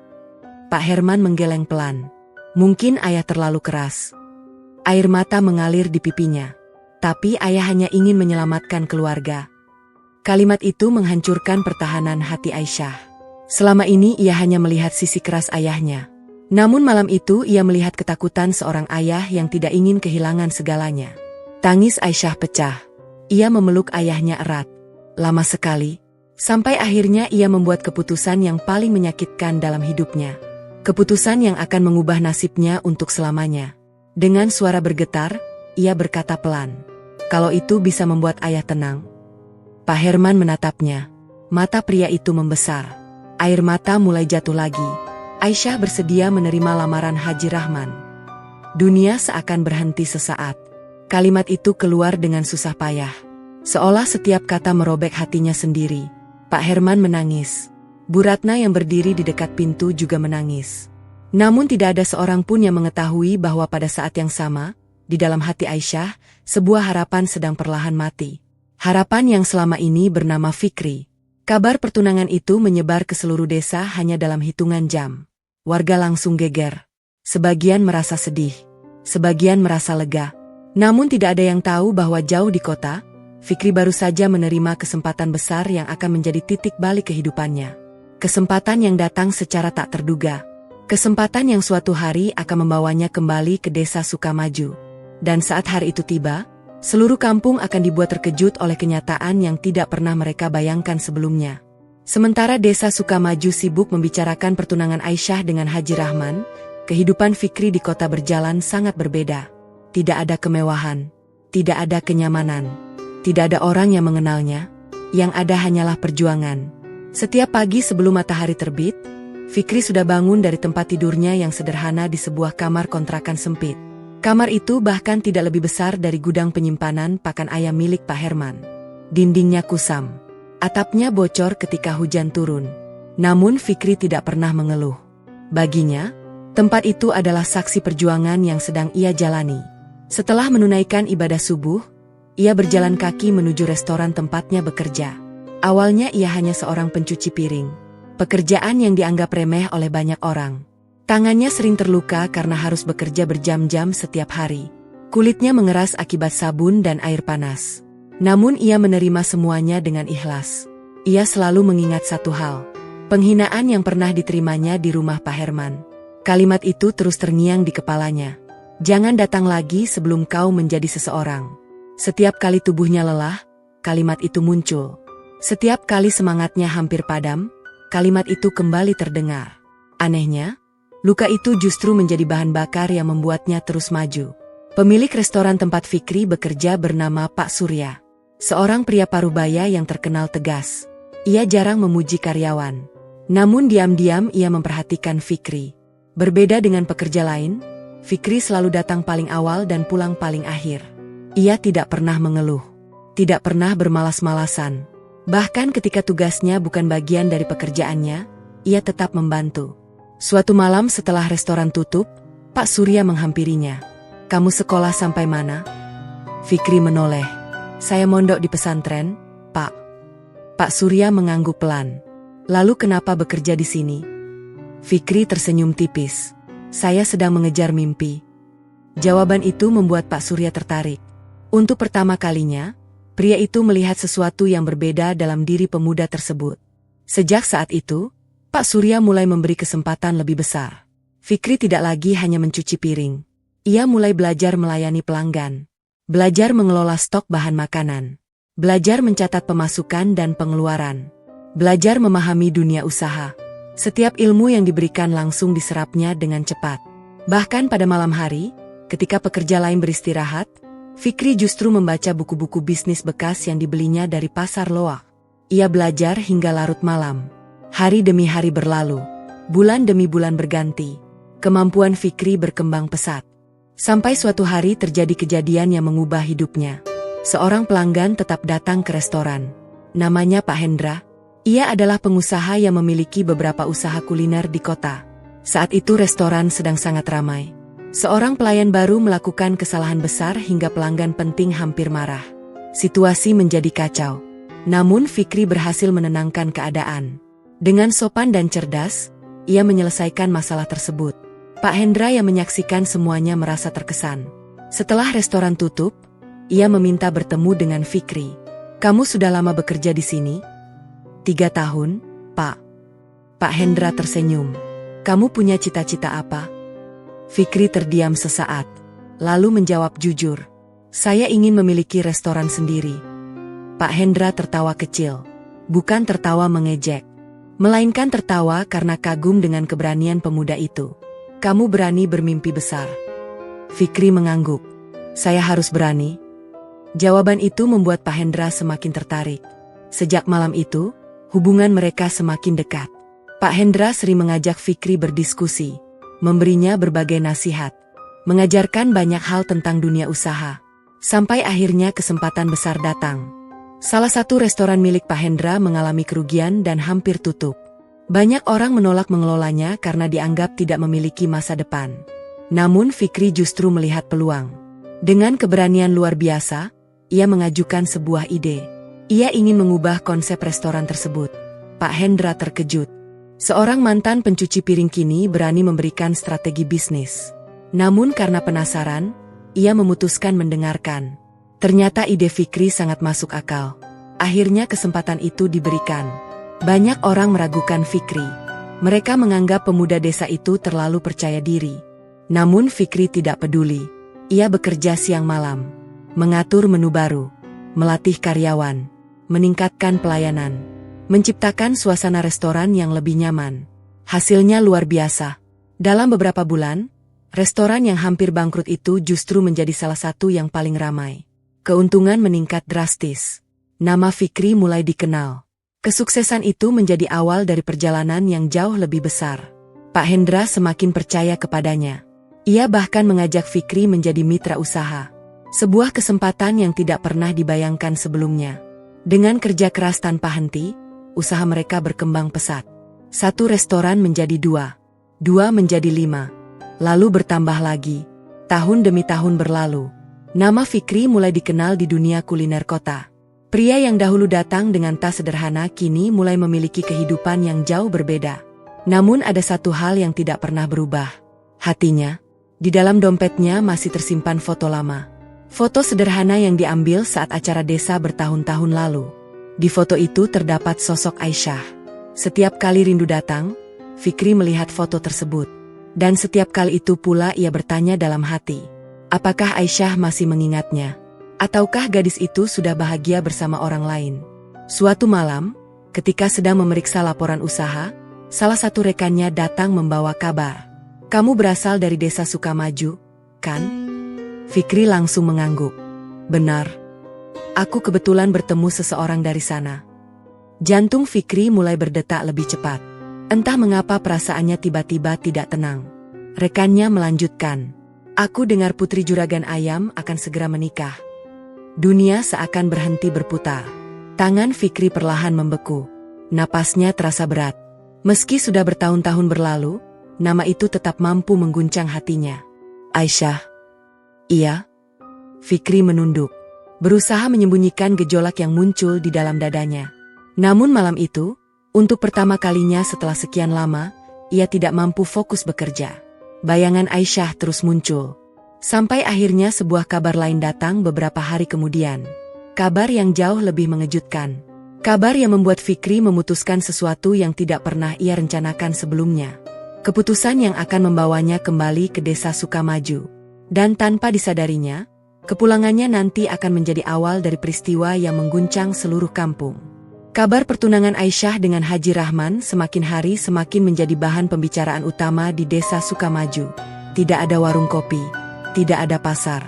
Pak Herman menggeleng pelan. Mungkin ayah terlalu keras. Air mata mengalir di pipinya. Tapi ayah hanya ingin menyelamatkan keluarga. Kalimat itu menghancurkan pertahanan hati Aisyah. Selama ini ia hanya melihat sisi keras ayahnya. Namun malam itu ia melihat ketakutan seorang ayah yang tidak ingin kehilangan segalanya. Tangis Aisyah pecah. Ia memeluk ayahnya erat. Lama sekali. Sampai akhirnya ia membuat keputusan yang paling menyakitkan dalam hidupnya. Keputusan yang akan mengubah nasibnya untuk selamanya. Dengan suara bergetar, ia berkata pelan. Kalau itu bisa membuat ayah tenang. Pak Herman menatapnya. Mata pria itu membesar. Air mata mulai jatuh lagi. Aisyah bersedia menerima lamaran Haji Rahman. Dunia seakan berhenti sesaat. Kalimat itu keluar dengan susah payah. Seolah setiap kata merobek hatinya sendiri. Pak Herman menangis. Bu Ratna yang berdiri di dekat pintu juga menangis. Namun tidak ada seorang pun yang mengetahui bahwa pada saat yang sama, di dalam hati Aisyah, sebuah harapan sedang perlahan mati. Harapan yang selama ini bernama Fikri. Kabar pertunangan itu menyebar ke seluruh desa hanya dalam hitungan jam. Warga langsung geger. Sebagian merasa sedih. Sebagian merasa lega. Namun tidak ada yang tahu bahwa jauh di kota, Fikri baru saja menerima kesempatan besar yang akan menjadi titik balik kehidupannya. Kesempatan yang datang secara tak terduga. Kesempatan yang suatu hari akan membawanya kembali ke desa Sukamaju. Dan saat hari itu tiba, seluruh kampung akan dibuat terkejut oleh kenyataan yang tidak pernah mereka bayangkan sebelumnya. Sementara desa Sukamaju sibuk membicarakan pertunangan Aisyah dengan Haji Rahman, kehidupan Fikri di kota berjalan sangat berbeda. Tidak ada kemewahan, tidak ada kenyamanan, tidak ada orang yang mengenalnya, yang ada hanyalah perjuangan. Setiap pagi sebelum matahari terbit, Fikri sudah bangun dari tempat tidurnya yang sederhana di sebuah kamar kontrakan sempit. Kamar itu bahkan tidak lebih besar dari gudang penyimpanan pakan ayam milik Pak Herman. Dindingnya kusam, atapnya bocor ketika hujan turun. Namun Fikri tidak pernah mengeluh. Baginya, tempat itu adalah saksi perjuangan yang sedang ia jalani. Setelah menunaikan ibadah subuh, ia berjalan kaki menuju restoran tempatnya bekerja. Awalnya ia hanya seorang pencuci piring. Pekerjaan yang dianggap remeh oleh banyak orang. Tangannya sering terluka karena harus bekerja berjam-jam setiap hari. Kulitnya mengeras akibat sabun dan air panas. Namun ia menerima semuanya dengan ikhlas. Ia selalu mengingat satu hal. Penghinaan yang pernah diterimanya di rumah Pak Herman. Kalimat itu terus terngiang di kepalanya. Jangan datang lagi sebelum kau menjadi seseorang. Setiap kali tubuhnya lelah, kalimat itu muncul. Setiap kali semangatnya hampir padam, kalimat itu kembali terdengar. Anehnya, luka itu justru menjadi bahan bakar yang membuatnya terus maju. Pemilik restoran tempat Fikri bekerja bernama Pak Surya. Seorang pria parubaya yang terkenal tegas. Ia jarang memuji karyawan. Namun diam-diam ia memperhatikan Fikri. Berbeda dengan pekerja lain, Fikri selalu datang paling awal dan pulang paling akhir. Ia tidak pernah mengeluh. Tidak pernah bermalas-malasan. Bahkan ketika tugasnya bukan bagian dari pekerjaannya, ia tetap membantu. Suatu malam setelah restoran tutup, Pak Surya menghampirinya. Kamu sekolah sampai mana? Fikri menoleh. Saya mondok di pesantren, Pak. Pak Surya mengangguk pelan. Lalu kenapa bekerja di sini? Fikri tersenyum tipis. Saya sedang mengejar mimpi. Jawaban itu membuat Pak Surya tertarik. Untuk pertama kalinya, pria itu melihat sesuatu yang berbeda dalam diri pemuda tersebut. Sejak saat itu, Pak Surya mulai memberi kesempatan lebih besar. Fikri tidak lagi hanya mencuci piring. Ia mulai belajar melayani pelanggan. Belajar mengelola stok bahan makanan. Belajar mencatat pemasukan dan pengeluaran. Belajar memahami dunia usaha. Setiap ilmu yang diberikan langsung diserapnya dengan cepat. Bahkan pada malam hari, ketika pekerja lain beristirahat, Fikri justru membaca buku-buku bisnis bekas yang dibelinya dari pasar loak. Ia belajar hingga larut malam. Hari demi hari berlalu. Bulan demi bulan berganti. Kemampuan Fikri berkembang pesat. Sampai suatu hari terjadi kejadian yang mengubah hidupnya. Seorang pelanggan tetap datang ke restoran. Namanya Pak Hendra. Ia adalah pengusaha yang memiliki beberapa usaha kuliner di kota. Saat itu restoran sedang sangat ramai. Seorang pelayan baru melakukan kesalahan besar hingga pelanggan penting hampir marah. Situasi menjadi kacau. Namun Fikri berhasil menenangkan keadaan. Dengan sopan dan cerdas, ia menyelesaikan masalah tersebut. Pak Hendra yang menyaksikan semuanya merasa terkesan. Setelah restoran tutup, ia meminta bertemu dengan Fikri. Kamu sudah lama bekerja di sini? 3 tahun, Pak. Pak Hendra tersenyum. Kamu punya cita-cita apa? Fikri terdiam sesaat, lalu menjawab jujur. Saya ingin memiliki restoran sendiri. Pak Hendra tertawa kecil. Bukan tertawa mengejek, melainkan tertawa karena kagum dengan keberanian pemuda itu. Kamu berani bermimpi besar. Fikri mengangguk. Saya harus berani. Jawaban itu membuat Pak Hendra semakin tertarik. Sejak malam itu, hubungan mereka semakin dekat. Pak Hendra sering mengajak Fikri berdiskusi. Memberinya berbagai nasihat, mengajarkan banyak hal tentang dunia usaha. Sampai akhirnya kesempatan besar datang. Salah satu restoran milik Pak Hendra mengalami kerugian dan hampir tutup. Banyak orang menolak mengelolanya karena dianggap tidak memiliki masa depan. Namun Fikri justru melihat peluang. Dengan keberanian luar biasa, ia mengajukan sebuah ide. Ia ingin mengubah konsep restoran tersebut. Pak Hendra terkejut. Seorang mantan pencuci piring kini berani memberikan strategi bisnis. Namun karena penasaran, ia memutuskan mendengarkan. Ternyata ide Fikri sangat masuk akal. Akhirnya kesempatan itu diberikan. Banyak orang meragukan Fikri. Mereka menganggap pemuda desa itu terlalu percaya diri. Namun Fikri tidak peduli. Ia bekerja siang malam, mengatur menu baru, melatih karyawan, meningkatkan pelayanan. menciptakan suasana restoran yang lebih nyaman. Hasilnya luar biasa. Dalam beberapa bulan, restoran yang hampir bangkrut itu justru menjadi salah satu yang paling ramai. Keuntungan meningkat drastis. Nama Fikri mulai dikenal. Kesuksesan itu menjadi awal dari perjalanan yang jauh lebih besar. Pak Hendra semakin percaya kepadanya. Ia bahkan mengajak Fikri menjadi mitra usaha. Sebuah kesempatan yang tidak pernah dibayangkan sebelumnya. Dengan kerja keras tanpa henti, usaha mereka berkembang pesat. 1 restoran menjadi 2, 2 menjadi 5, lalu bertambah lagi. Tahun demi tahun berlalu. Nama Fikri mulai dikenal di dunia kuliner kota. Pria yang dahulu datang dengan tas sederhana kini mulai memiliki kehidupan yang jauh berbeda. Namun ada satu hal yang tidak pernah berubah. Hatinya. Di dalam dompetnya masih tersimpan foto lama. Foto sederhana yang diambil saat acara desa bertahun-tahun lalu. Di foto itu terdapat sosok Aisyah. Setiap kali rindu datang, Fikri melihat foto tersebut. Dan setiap kali itu pula ia bertanya dalam hati. Apakah Aisyah masih mengingatnya? Ataukah gadis itu sudah bahagia bersama orang lain? Suatu malam, ketika sedang memeriksa laporan usaha, salah satu rekannya datang membawa kabar. Kamu berasal dari desa Sukamaju, kan? Fikri langsung mengangguk. Benar. Aku kebetulan bertemu seseorang dari sana. Jantung Fikri mulai berdetak lebih cepat. Entah mengapa perasaannya tiba-tiba tidak tenang. Rekannya melanjutkan. Aku dengar Putri Juragan Ayam akan segera menikah. Dunia seakan berhenti berputar. Tangan Fikri perlahan membeku. Napasnya terasa berat. Meski sudah bertahun-tahun berlalu, nama itu tetap mampu mengguncang hatinya. Aisyah. Iya. Fikri menunduk. Berusaha menyembunyikan gejolak yang muncul di dalam dadanya. Namun malam itu, untuk pertama kalinya setelah sekian lama, ia tidak mampu fokus bekerja. Bayangan Aisyah terus muncul. Sampai akhirnya sebuah kabar lain datang beberapa hari kemudian. Kabar yang jauh lebih mengejutkan. Kabar yang membuat Fikri memutuskan sesuatu yang tidak pernah ia rencanakan sebelumnya. Keputusan yang akan membawanya kembali ke desa Sukamaju. Dan tanpa disadarinya, kepulangannya nanti akan menjadi awal dari peristiwa yang mengguncang seluruh kampung. Kabar pertunangan Aisyah dengan Haji Rahman semakin hari semakin menjadi bahan pembicaraan utama di desa Sukamaju. Tidak ada warung kopi, tidak ada pasar,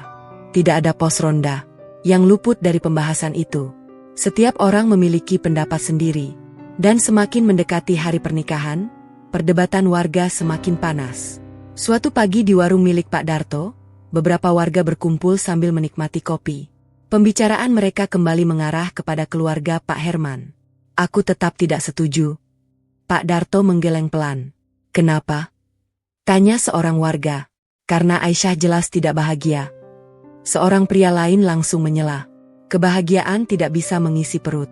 tidak ada pos ronda yang luput dari pembahasan itu. Setiap orang memiliki pendapat sendiri. Dan semakin mendekati hari pernikahan, perdebatan warga semakin panas. Suatu pagi di warung milik Pak Darto, beberapa warga berkumpul sambil menikmati kopi. Pembicaraan mereka kembali mengarah kepada keluarga Pak Herman. Aku tetap tidak setuju. Pak Darto menggeleng pelan. Kenapa? Tanya seorang warga. Karena Aisyah jelas tidak bahagia. Seorang pria lain langsung menyela. Kebahagiaan tidak bisa mengisi perut.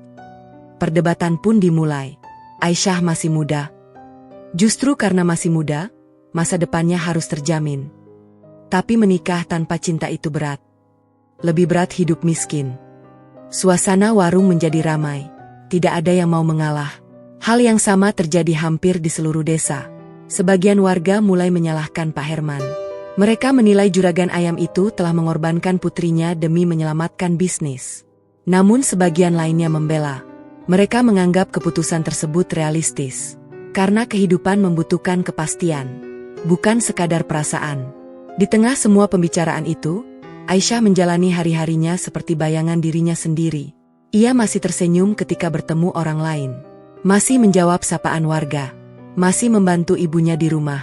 Perdebatan pun dimulai. Aisyah masih muda. Justru karena masih muda, masa depannya harus terjamin. Tapi menikah tanpa cinta itu berat. Lebih berat hidup miskin. Suasana warung menjadi ramai. Tidak ada yang mau mengalah. Hal yang sama terjadi hampir di seluruh desa. Sebagian warga mulai menyalahkan Pak Herman. Mereka menilai Juragan Ayam itu telah mengorbankan putrinya demi menyelamatkan bisnis. Namun sebagian lainnya membela. Mereka menganggap keputusan tersebut realistis. Karena kehidupan membutuhkan kepastian. Bukan sekadar perasaan. Di tengah semua pembicaraan itu, Aisyah menjalani hari-harinya seperti bayangan dirinya sendiri. Ia masih tersenyum ketika bertemu orang lain. Masih menjawab sapaan warga. Masih membantu ibunya di rumah.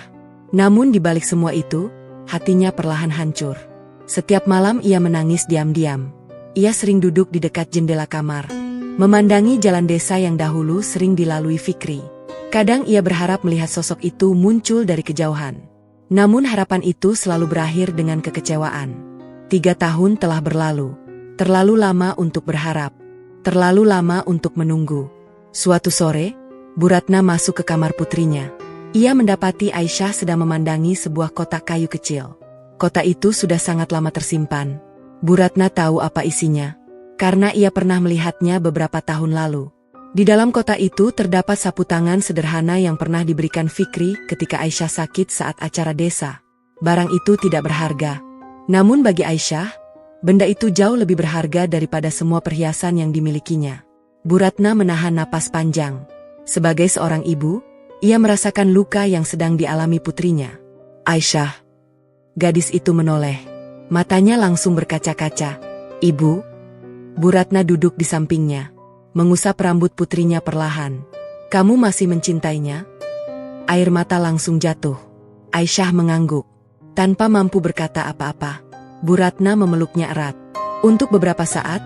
Namun di balik semua itu, hatinya perlahan hancur. Setiap malam ia menangis diam-diam. Ia sering duduk di dekat jendela kamar, memandangi jalan desa yang dahulu sering dilalui Fikri. Kadang ia berharap melihat sosok itu muncul dari kejauhan. Namun harapan itu selalu berakhir dengan kekecewaan. 3 tahun telah berlalu. Terlalu lama untuk berharap. Terlalu lama untuk menunggu. Suatu sore, Bu Ratna masuk ke kamar putrinya. Ia mendapati Aisyah sedang memandangi sebuah kotak kayu kecil. Kotak itu sudah sangat lama tersimpan. Bu Ratna tahu apa isinya, karena ia pernah melihatnya beberapa tahun lalu. Di dalam kotak itu terdapat sapu tangan sederhana yang pernah diberikan Fikri ketika Aisyah sakit saat acara desa. Barang itu tidak berharga. Namun bagi Aisyah, benda itu jauh lebih berharga daripada semua perhiasan yang dimilikinya. Bu Ratna menahan napas panjang. Sebagai seorang ibu, ia merasakan luka yang sedang dialami putrinya. Aisyah. Gadis itu menoleh. Matanya langsung berkaca-kaca. Ibu. Bu Ratna duduk di sampingnya, mengusap rambut putrinya perlahan. Kamu masih mencintainya? Air mata langsung jatuh. Aisyah mengangguk. Tanpa mampu berkata apa-apa, Bu Ratna memeluknya erat. Untuk beberapa saat,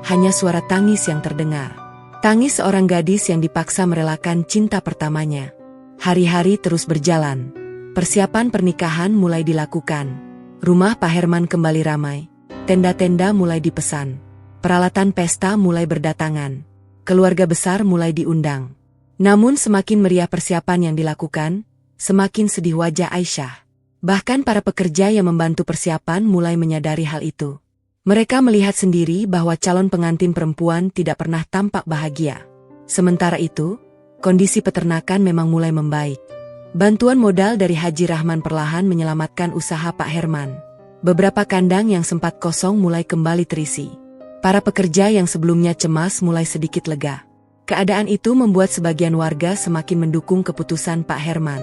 hanya suara tangis yang terdengar. Tangis seorang gadis yang dipaksa merelakan cinta pertamanya. Hari-hari terus berjalan. Persiapan pernikahan mulai dilakukan. Rumah Pak Herman kembali ramai. Tenda-tenda mulai dipesan. Peralatan pesta mulai berdatangan. Keluarga besar mulai diundang. Namun semakin meriah persiapan yang dilakukan, semakin sedih wajah Aisyah. Bahkan para pekerja yang membantu persiapan mulai menyadari hal itu. Mereka melihat sendiri bahwa calon pengantin perempuan tidak pernah tampak bahagia. Sementara itu, kondisi peternakan memang mulai membaik. Bantuan modal dari Haji Rahman perlahan menyelamatkan usaha Pak Herman. Beberapa kandang yang sempat kosong mulai kembali terisi. Para pekerja yang sebelumnya cemas mulai sedikit lega. Keadaan itu membuat sebagian warga semakin mendukung keputusan Pak Herman.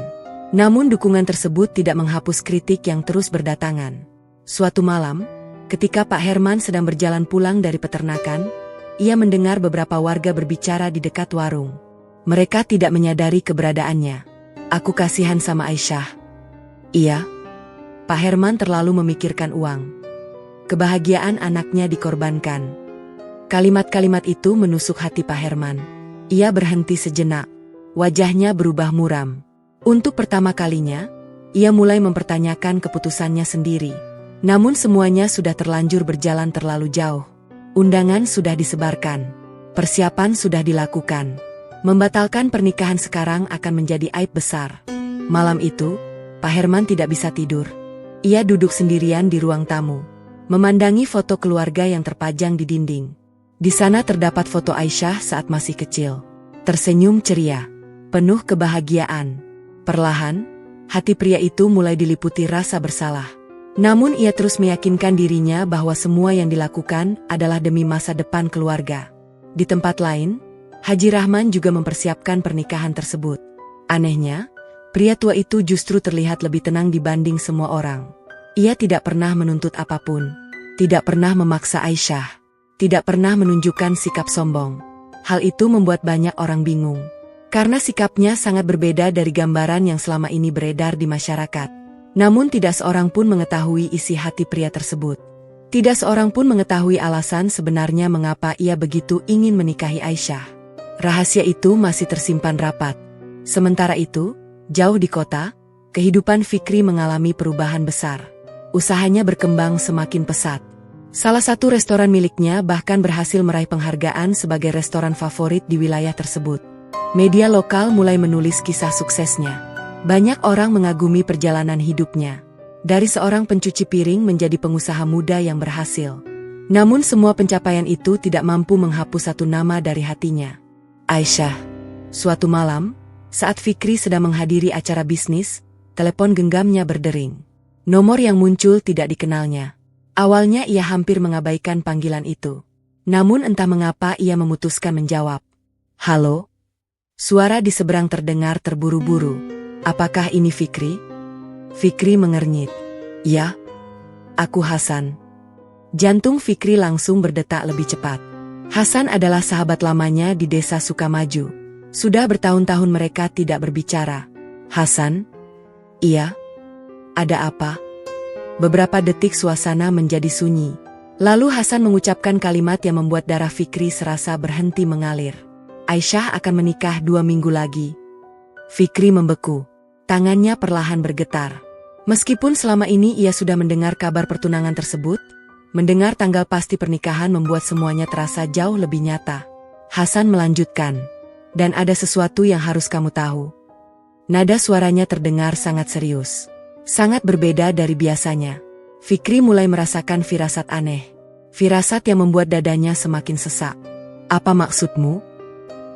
Namun dukungan tersebut tidak menghapus kritik yang terus berdatangan. Suatu malam, ketika Pak Herman sedang berjalan pulang dari peternakan, ia mendengar beberapa warga berbicara di dekat warung. Mereka tidak menyadari keberadaannya. Aku kasihan sama Aisyah. Iya. Pak Herman terlalu memikirkan uang. Kebahagiaan anaknya dikorbankan. Kalimat-kalimat itu menusuk hati Pak Herman. Ia berhenti sejenak. Wajahnya berubah muram. Untuk pertama kalinya, ia mulai mempertanyakan keputusannya sendiri. Namun semuanya sudah terlanjur berjalan terlalu jauh. Undangan sudah disebarkan. Persiapan sudah dilakukan. Membatalkan pernikahan sekarang akan menjadi aib besar. Malam itu, Pak Herman tidak bisa tidur. Ia duduk sendirian di ruang tamu, memandangi foto keluarga yang terpajang di dinding. Di sana terdapat foto Aisyah saat masih kecil. Tersenyum ceria, penuh kebahagiaan. Perlahan, hati pria itu mulai diliputi rasa bersalah. Namun ia terus meyakinkan dirinya bahwa semua yang dilakukan adalah demi masa depan keluarga. Di tempat lain, Haji Rahman juga mempersiapkan pernikahan tersebut. Anehnya, pria tua itu justru terlihat lebih tenang dibanding semua orang. Ia tidak pernah menuntut apapun, tidak pernah memaksa Aisyah, tidak pernah menunjukkan sikap sombong. Hal itu membuat banyak orang bingung, karena sikapnya sangat berbeda dari gambaran yang selama ini beredar di masyarakat. Namun tidak seorang pun mengetahui isi hati pria tersebut. Tidak seorang pun mengetahui alasan sebenarnya mengapa ia begitu ingin menikahi Aisyah. Rahasia itu masih tersimpan rapat. Sementara itu, jauh di kota, kehidupan Fikri mengalami perubahan besar. Usahanya berkembang semakin pesat. Salah satu restoran miliknya bahkan berhasil meraih penghargaan sebagai restoran favorit di wilayah tersebut. Media lokal mulai menulis kisah suksesnya. Banyak orang mengagumi perjalanan hidupnya. Dari seorang pencuci piring menjadi pengusaha muda yang berhasil. Namun semua pencapaian itu tidak mampu menghapus satu nama dari hatinya. Aisyah. Suatu malam, saat Fikri sedang menghadiri acara bisnis, telepon genggamnya berdering. Nomor yang muncul tidak dikenalnya. Awalnya ia hampir mengabaikan panggilan itu. Namun entah mengapa ia memutuskan menjawab. Halo? Suara di seberang terdengar terburu-buru. Apakah ini Fikri? Fikri mengernyit. Ya, aku Hasan. Jantung Fikri langsung berdetak lebih cepat. Hasan adalah sahabat lamanya di desa Sukamaju. Sudah bertahun-tahun mereka tidak berbicara. Hasan? Iya? Ada apa? Beberapa detik suasana menjadi sunyi. Lalu Hasan mengucapkan kalimat yang membuat darah Fikri serasa berhenti mengalir. Aisyah akan menikah 2 minggu lagi. Fikri membeku. Tangannya perlahan bergetar. Meskipun selama ini ia sudah mendengar kabar pertunangan tersebut, mendengar tanggal pasti pernikahan membuat semuanya terasa jauh lebih nyata. Hasan melanjutkan. Dan ada sesuatu yang harus kamu tahu. Nada suaranya terdengar sangat serius. Sangat berbeda dari biasanya. Fikri mulai merasakan firasat aneh. Firasat yang membuat dadanya semakin sesak. Apa maksudmu?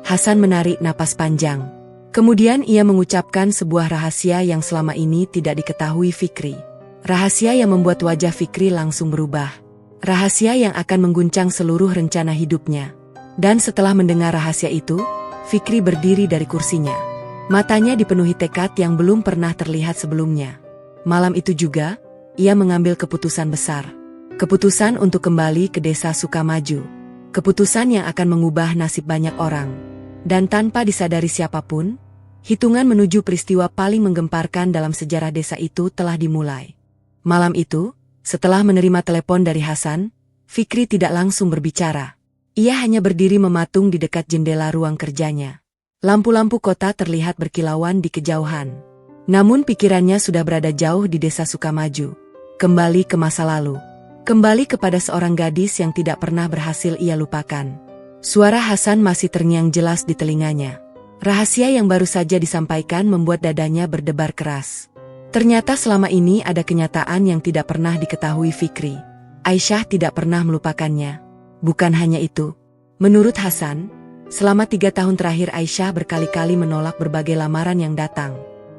Hasan menarik napas panjang. Kemudian ia mengucapkan sebuah rahasia yang selama ini tidak diketahui Fikri. Rahasia yang membuat wajah Fikri langsung berubah. Rahasia yang akan mengguncang seluruh rencana hidupnya. Dan setelah mendengar rahasia itu, Fikri berdiri dari kursinya. Matanya dipenuhi tekad yang belum pernah terlihat sebelumnya. Malam itu juga, ia mengambil keputusan besar. Keputusan untuk kembali ke desa Sukamaju. Keputusan yang akan mengubah nasib banyak orang. Dan tanpa disadari siapapun, hitungan menuju peristiwa paling menggemparkan dalam sejarah desa itu telah dimulai. Malam itu, setelah menerima telepon dari Hasan, Fikri tidak langsung berbicara. Ia hanya berdiri mematung di dekat jendela ruang kerjanya. Lampu-lampu kota terlihat berkilauan di kejauhan. Namun pikirannya sudah berada jauh di desa Sukamaju. Kembali ke masa lalu. Kembali kepada seorang gadis yang tidak pernah berhasil ia lupakan. Suara Hasan masih terngiang jelas di telinganya. Rahasia yang baru saja disampaikan membuat dadanya berdebar keras. Ternyata selama ini ada kenyataan yang tidak pernah diketahui Fikri. Aisyah tidak pernah melupakannya. Bukan hanya itu. Menurut Hasan, selama 3 tahun terakhir Aisyah berkali-kali menolak berbagai lamaran yang datang.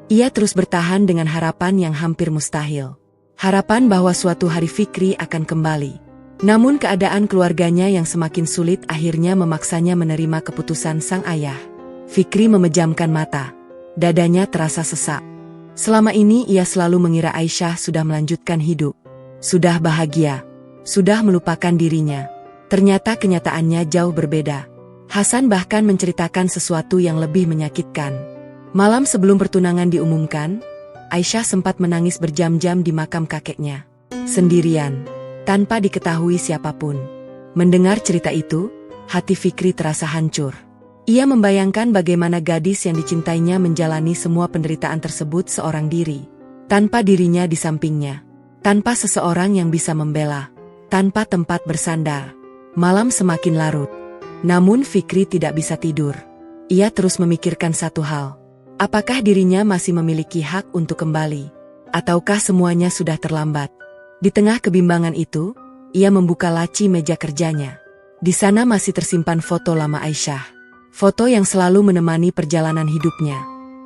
Ia terus bertahan dengan harapan yang hampir mustahil. Harapan bahwa suatu hari Fikri akan kembali. Namun keadaan keluarganya yang semakin sulit akhirnya memaksanya menerima keputusan sang ayah. Fikri memejamkan mata. Dadanya terasa sesak. Selama ini ia selalu mengira Aisyah sudah melanjutkan hidup. Sudah bahagia. Sudah melupakan dirinya. Ternyata kenyataannya jauh berbeda. Hasan bahkan menceritakan sesuatu yang lebih menyakitkan. Malam sebelum pertunangan diumumkan, Aisyah sempat menangis berjam-jam di makam kakeknya. Sendirian, tanpa diketahui siapapun. Mendengar cerita itu, hati Fikri terasa hancur. Ia membayangkan bagaimana gadis yang dicintainya menjalani semua penderitaan tersebut seorang diri. Tanpa dirinya di sampingnya. Tanpa seseorang yang bisa membela. Tanpa tempat bersandar. Malam semakin larut. Namun Fikri tidak bisa tidur. Ia terus memikirkan satu hal. Apakah dirinya masih memiliki hak untuk kembali? Ataukah semuanya sudah terlambat? Di tengah kebimbangan itu, ia membuka laci meja kerjanya. Di sana masih tersimpan foto lama Aisyah. Foto yang selalu menemani perjalanan hidupnya.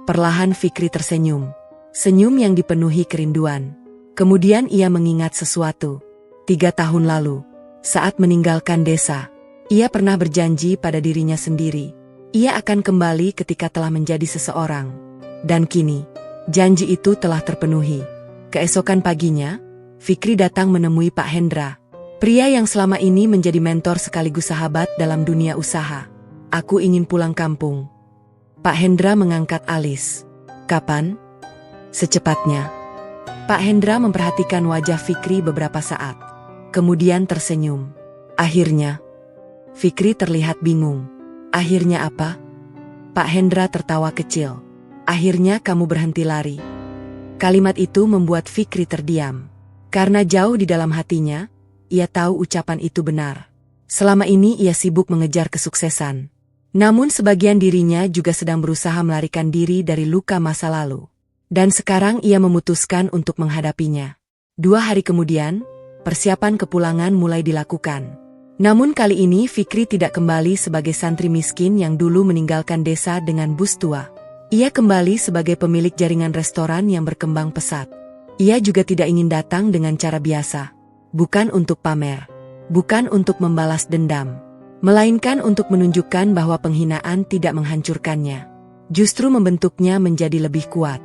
Perlahan Fikri tersenyum. Senyum yang dipenuhi kerinduan. Kemudian ia mengingat sesuatu. 3 tahun lalu, saat meninggalkan desa, ia pernah berjanji pada dirinya sendiri. Ia akan kembali ketika telah menjadi seseorang. Dan kini, janji itu telah terpenuhi. Keesokan paginya, Fikri datang menemui Pak Hendra. Pria yang selama ini menjadi mentor sekaligus sahabat dalam dunia usaha. Aku ingin pulang kampung. Pak Hendra mengangkat alis. Kapan? Secepatnya. Pak Hendra memperhatikan wajah Fikri beberapa saat. Kemudian tersenyum. Akhirnya. Fikri terlihat bingung. Akhirnya apa? Pak Hendra tertawa kecil. Akhirnya kamu berhenti lari. Kalimat itu membuat Fikri terdiam. Karena jauh di dalam hatinya, ia tahu ucapan itu benar. Selama ini ia sibuk mengejar kesuksesan. Namun sebagian dirinya juga sedang berusaha melarikan diri dari luka masa lalu. Dan sekarang ia memutuskan untuk menghadapinya. 2 hari kemudian, persiapan kepulangan mulai dilakukan. Namun kali ini Fikri tidak kembali sebagai santri miskin yang dulu meninggalkan desa dengan bus tua. Ia kembali sebagai pemilik jaringan restoran yang berkembang pesat. Ia juga tidak ingin datang dengan cara biasa. Bukan untuk pamer. Bukan untuk membalas dendam. Melainkan untuk menunjukkan bahwa penghinaan tidak menghancurkannya. Justru membentuknya menjadi lebih kuat.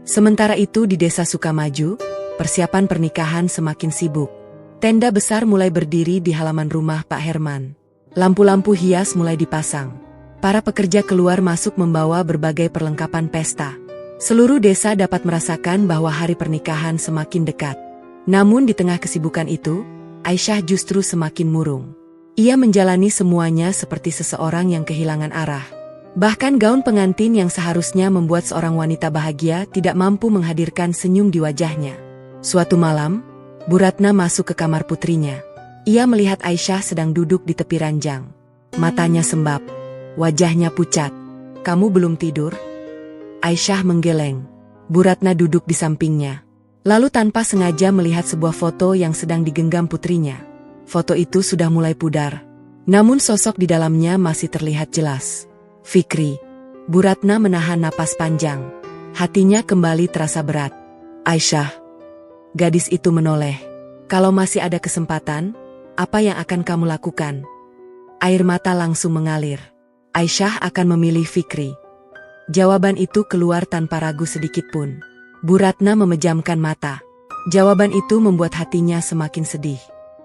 Sementara itu di desa Sukamaju, persiapan pernikahan semakin sibuk. Tenda besar mulai berdiri di halaman rumah Pak Herman. Lampu-lampu hias mulai dipasang. Para pekerja keluar masuk membawa berbagai perlengkapan pesta. Seluruh desa dapat merasakan bahwa hari pernikahan semakin dekat. Namun di tengah kesibukan itu, Aisyah justru semakin murung. Ia menjalani semuanya seperti seseorang yang kehilangan arah. Bahkan gaun pengantin yang seharusnya membuat seorang wanita bahagia tidak mampu menghadirkan senyum di wajahnya. Suatu malam, Bu Ratna masuk ke kamar putrinya. Ia melihat Aisyah sedang duduk di tepi ranjang. Matanya sembab. Wajahnya pucat. Kamu belum tidur? Aisyah menggeleng. Bu Ratna duduk di sampingnya. Lalu tanpa sengaja melihat sebuah foto yang sedang digenggam putrinya. Foto itu sudah mulai pudar. Namun sosok di dalamnya masih terlihat jelas. Fikri. Bu Ratna menahan napas panjang. Hatinya kembali terasa berat. Aisyah. Gadis itu menoleh. Kalau masih ada kesempatan, apa yang akan kamu lakukan? Air mata langsung mengalir. Aisyah akan memilih Fikri. Jawaban itu keluar tanpa ragu sedikit pun. Bu Ratna memejamkan mata. Jawaban itu membuat hatinya semakin sedih.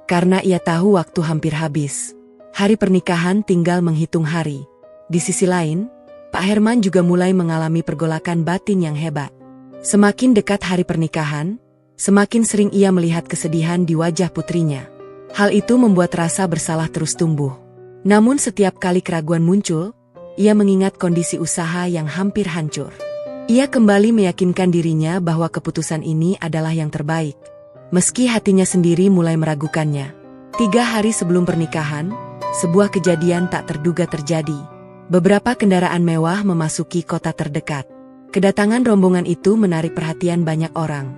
Karena ia tahu waktu hampir habis. Hari pernikahan tinggal menghitung hari. Di sisi lain, Pak Herman juga mulai mengalami pergolakan batin yang hebat. Semakin dekat hari pernikahan, semakin sering ia melihat kesedihan di wajah putrinya. Hal itu membuat rasa bersalah terus tumbuh. Namun setiap kali keraguan muncul, ia mengingat kondisi usaha yang hampir hancur. Ia kembali meyakinkan dirinya bahwa keputusan ini adalah yang terbaik. Meski hatinya sendiri mulai meragukannya. 3 hari sebelum pernikahan, sebuah kejadian tak terduga terjadi. Beberapa kendaraan mewah memasuki kota terdekat. Kedatangan rombongan itu menarik perhatian banyak orang.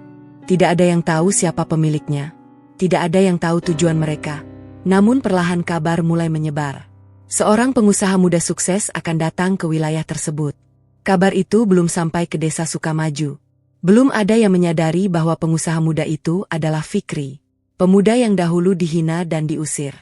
Tidak ada yang tahu siapa pemiliknya. Tidak ada yang tahu tujuan mereka. Namun perlahan kabar mulai menyebar. Seorang pengusaha muda sukses akan datang ke wilayah tersebut. Kabar itu belum sampai ke desa Sukamaju. Belum ada yang menyadari bahwa pengusaha muda itu adalah Fikri. Pemuda yang dahulu dihina dan diusir.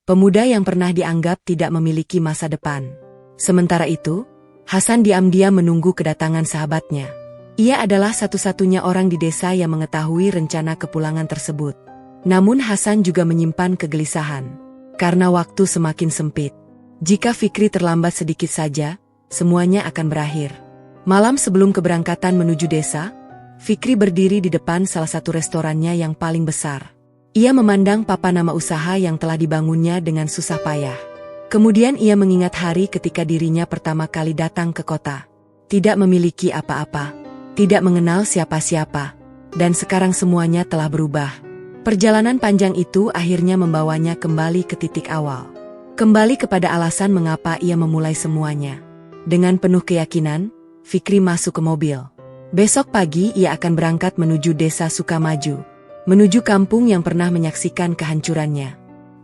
Pemuda yang pernah dianggap tidak memiliki masa depan. Sementara itu, Hasan diam-diam menunggu kedatangan sahabatnya. Ia adalah satu-satunya orang di desa yang mengetahui rencana kepulangan tersebut. Namun Hasan juga menyimpan kegelisahan. Karena waktu semakin sempit. Jika Fikri terlambat sedikit saja, semuanya akan berakhir. Malam sebelum keberangkatan menuju desa, Fikri berdiri di depan salah satu restorannya yang paling besar. Ia memandang papan nama usaha yang telah dibangunnya dengan susah payah. Kemudian ia mengingat hari ketika dirinya pertama kali datang ke kota. Tidak memiliki apa-apa. Tidak mengenal siapa-siapa. Dan sekarang semuanya telah berubah. Perjalanan panjang itu akhirnya membawanya kembali ke titik awal. Kembali kepada alasan mengapa ia memulai semuanya. Dengan penuh keyakinan, Fikri masuk ke mobil. Besok pagi ia akan berangkat menuju desa Sukamaju. Menuju kampung yang pernah menyaksikan kehancurannya.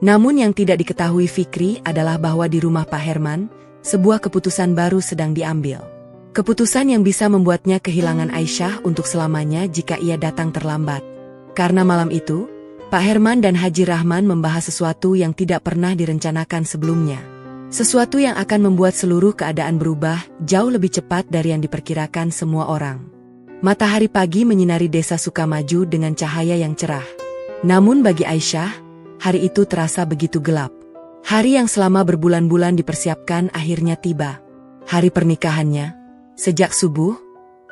Namun yang tidak diketahui Fikri adalah bahwa di rumah Pak Herman, sebuah keputusan baru sedang diambil. Keputusan yang bisa membuatnya kehilangan Aisyah untuk selamanya jika ia datang terlambat. Karena malam itu, Pak Herman dan Haji Rahman membahas sesuatu yang tidak pernah direncanakan sebelumnya. Sesuatu yang akan membuat seluruh keadaan berubah jauh lebih cepat dari yang diperkirakan semua orang. Matahari pagi menyinari desa Sukamaju dengan cahaya yang cerah. Namun bagi Aisyah, hari itu terasa begitu gelap. Hari yang selama berbulan-bulan dipersiapkan akhirnya tiba. Hari pernikahannya. Sejak subuh,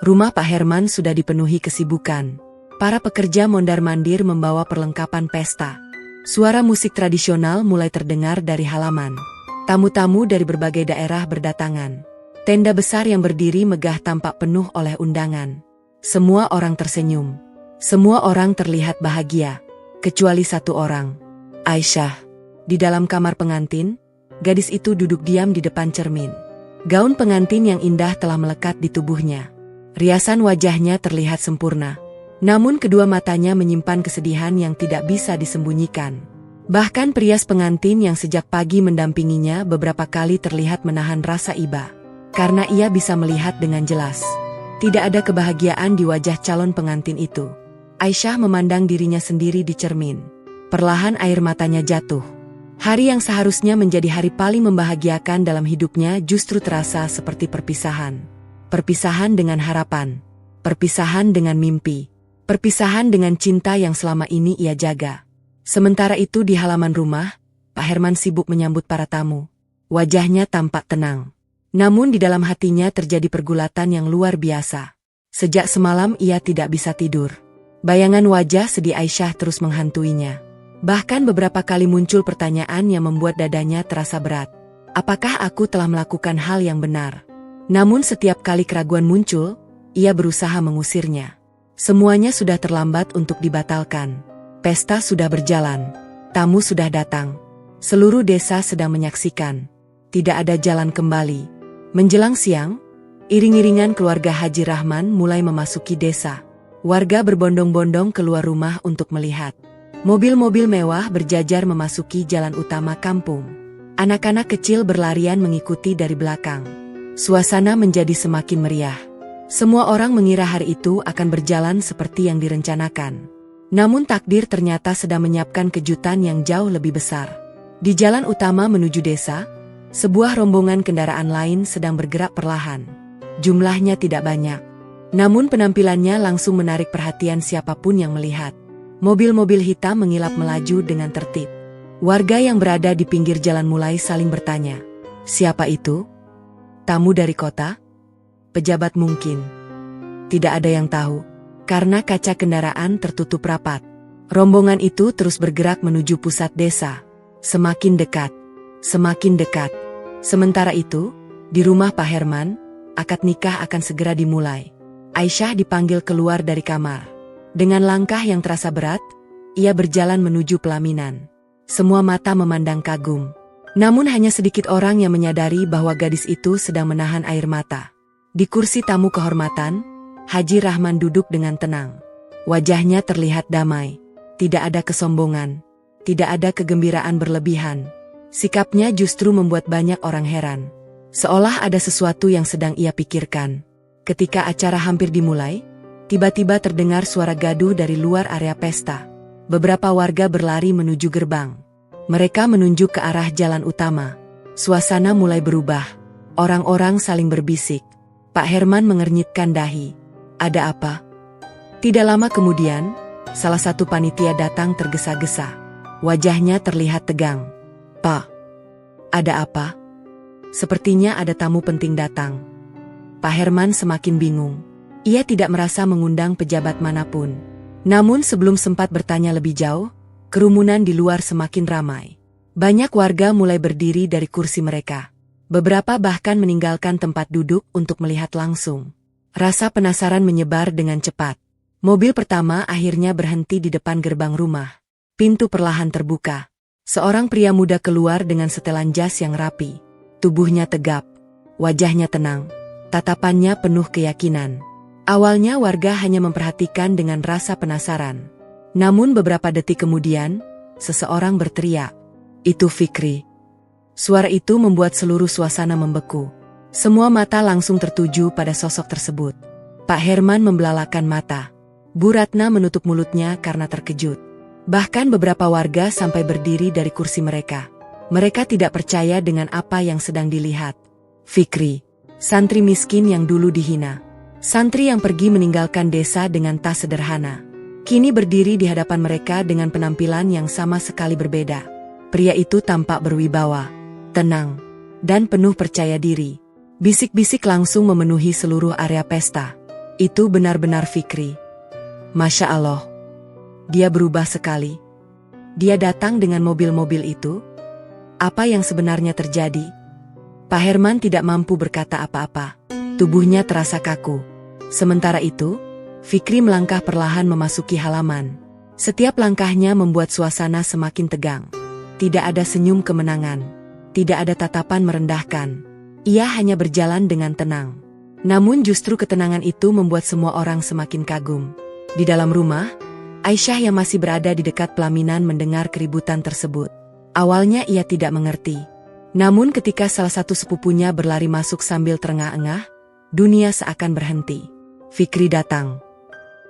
rumah Pak Herman sudah dipenuhi kesibukan. Para pekerja mondar-mandir membawa perlengkapan pesta. Suara musik tradisional mulai terdengar dari halaman. Tamu-tamu dari berbagai daerah berdatangan. Tenda besar yang berdiri megah tampak penuh oleh undangan. Semua orang tersenyum. Semua orang terlihat bahagia. Kecuali satu orang. Aisyah. Di dalam kamar pengantin, gadis itu duduk diam di depan cermin. Gaun pengantin yang indah telah melekat di tubuhnya. Riasan wajahnya terlihat sempurna. Namun kedua matanya menyimpan kesedihan yang tidak bisa disembunyikan. Bahkan perias pengantin yang sejak pagi mendampinginya beberapa kali terlihat menahan rasa iba. Karena ia bisa melihat dengan jelas. Tidak ada kebahagiaan di wajah calon pengantin itu. Aisyah memandang dirinya sendiri di cermin. Perlahan air matanya jatuh. Hari yang seharusnya menjadi hari paling membahagiakan dalam hidupnya justru terasa seperti perpisahan. Perpisahan dengan harapan. Perpisahan dengan mimpi. Perpisahan dengan cinta yang selama ini ia jaga. Sementara itu di halaman rumah, Pak Herman sibuk menyambut para tamu. Wajahnya tampak tenang. Namun di dalam hatinya terjadi pergulatan yang luar biasa. Sejak semalam ia tidak bisa tidur. Bayangan wajah sedih Aisyah terus menghantuinya. Bahkan beberapa kali muncul pertanyaan yang membuat dadanya terasa berat. Apakah aku telah melakukan hal yang benar? Namun setiap kali keraguan muncul, ia berusaha mengusirnya. Semuanya sudah terlambat untuk dibatalkan. Pesta sudah berjalan. Tamu sudah datang. Seluruh desa sedang menyaksikan. Tidak ada jalan kembali. Menjelang siang, iring-iringan keluarga Haji Rahman mulai memasuki desa. Warga berbondong-bondong keluar rumah untuk melihat. Mobil-mobil mewah berjajar memasuki jalan utama kampung. Anak-anak kecil berlarian mengikuti dari belakang. Suasana menjadi semakin meriah. Semua orang mengira hari itu akan berjalan seperti yang direncanakan. Namun takdir ternyata sedang menyiapkan kejutan yang jauh lebih besar. Di jalan utama menuju desa, sebuah rombongan kendaraan lain sedang bergerak perlahan. Jumlahnya tidak banyak, namun penampilannya langsung menarik perhatian siapapun yang melihat. Mobil-mobil hitam mengilap melaju dengan tertib. Warga yang berada di pinggir jalan mulai saling bertanya, "Siapa itu? Tamu dari kota? Pejabat mungkin?" Tidak ada yang tahu, karena kaca kendaraan tertutup rapat. Rombongan itu terus bergerak menuju pusat desa. Semakin dekat, semakin dekat. Sementara itu, di rumah Pak Herman, akad nikah akan segera dimulai. Aisyah dipanggil keluar dari kamar. Dengan langkah yang terasa berat, ia berjalan menuju pelaminan. Semua mata memandang kagum. Namun hanya sedikit orang yang menyadari bahwa gadis itu sedang menahan air mata. Di kursi tamu kehormatan, Haji Rahman duduk dengan tenang. Wajahnya terlihat damai. Tidak ada kesombongan. Tidak ada kegembiraan berlebihan. Sikapnya justru membuat banyak orang heran. Seolah ada sesuatu yang sedang ia pikirkan. Ketika acara hampir dimulai, tiba-tiba terdengar suara gaduh dari luar area pesta. Beberapa warga berlari menuju gerbang. Mereka menunjuk ke arah jalan utama. Suasana mulai berubah. Orang-orang saling berbisik. Pak Herman mengernyitkan dahi. Ada apa? Tidak lama kemudian, salah satu panitia datang tergesa-gesa. Wajahnya terlihat tegang. "Pak, ada apa?" Sepertinya ada tamu penting datang. Pak Herman semakin bingung. Ia tidak merasa mengundang pejabat manapun. Namun sebelum sempat bertanya lebih jauh, kerumunan di luar semakin ramai. Banyak warga mulai berdiri dari kursi mereka. Beberapa bahkan meninggalkan tempat duduk untuk melihat langsung. Rasa penasaran menyebar dengan cepat. Mobil pertama akhirnya berhenti di depan gerbang rumah. Pintu perlahan terbuka. Seorang pria muda keluar dengan setelan jas yang rapi. Tubuhnya tegap, wajahnya tenang, tatapannya penuh keyakinan. Awalnya warga hanya memperhatikan dengan rasa penasaran. Namun beberapa detik kemudian, seseorang berteriak, "Itu Fikri." Suara itu membuat seluruh suasana membeku. Semua mata langsung tertuju pada sosok tersebut. Pak Herman membelalakan mata. Bu Ratna menutup mulutnya karena terkejut. Bahkan beberapa warga sampai berdiri dari kursi mereka. Mereka tidak percaya dengan apa yang sedang dilihat. Fikri, santri miskin yang dulu dihina. Santri yang pergi meninggalkan desa dengan tas sederhana. Kini berdiri di hadapan mereka dengan penampilan yang sama sekali berbeda. Pria itu tampak berwibawa, tenang, dan penuh percaya diri. Bisik-bisik langsung memenuhi seluruh area pesta. Itu benar-benar Fikri. Masya Allah. Dia berubah sekali. Dia datang dengan mobil-mobil itu. Apa yang sebenarnya terjadi? Pak Herman tidak mampu berkata apa-apa. Tubuhnya terasa kaku. Sementara itu, Fikri melangkah perlahan memasuki halaman. Setiap langkahnya membuat suasana semakin tegang. Tidak ada senyum kemenangan. Tidak ada tatapan merendahkan. Ia hanya berjalan dengan tenang. Namun justru ketenangan itu membuat semua orang semakin kagum. Di dalam rumah, Aisyah yang masih berada di dekat pelaminan mendengar keributan tersebut. Awalnya ia tidak mengerti. Namun ketika salah satu sepupunya berlari masuk sambil terengah-engah, dunia seakan berhenti. Fikri datang.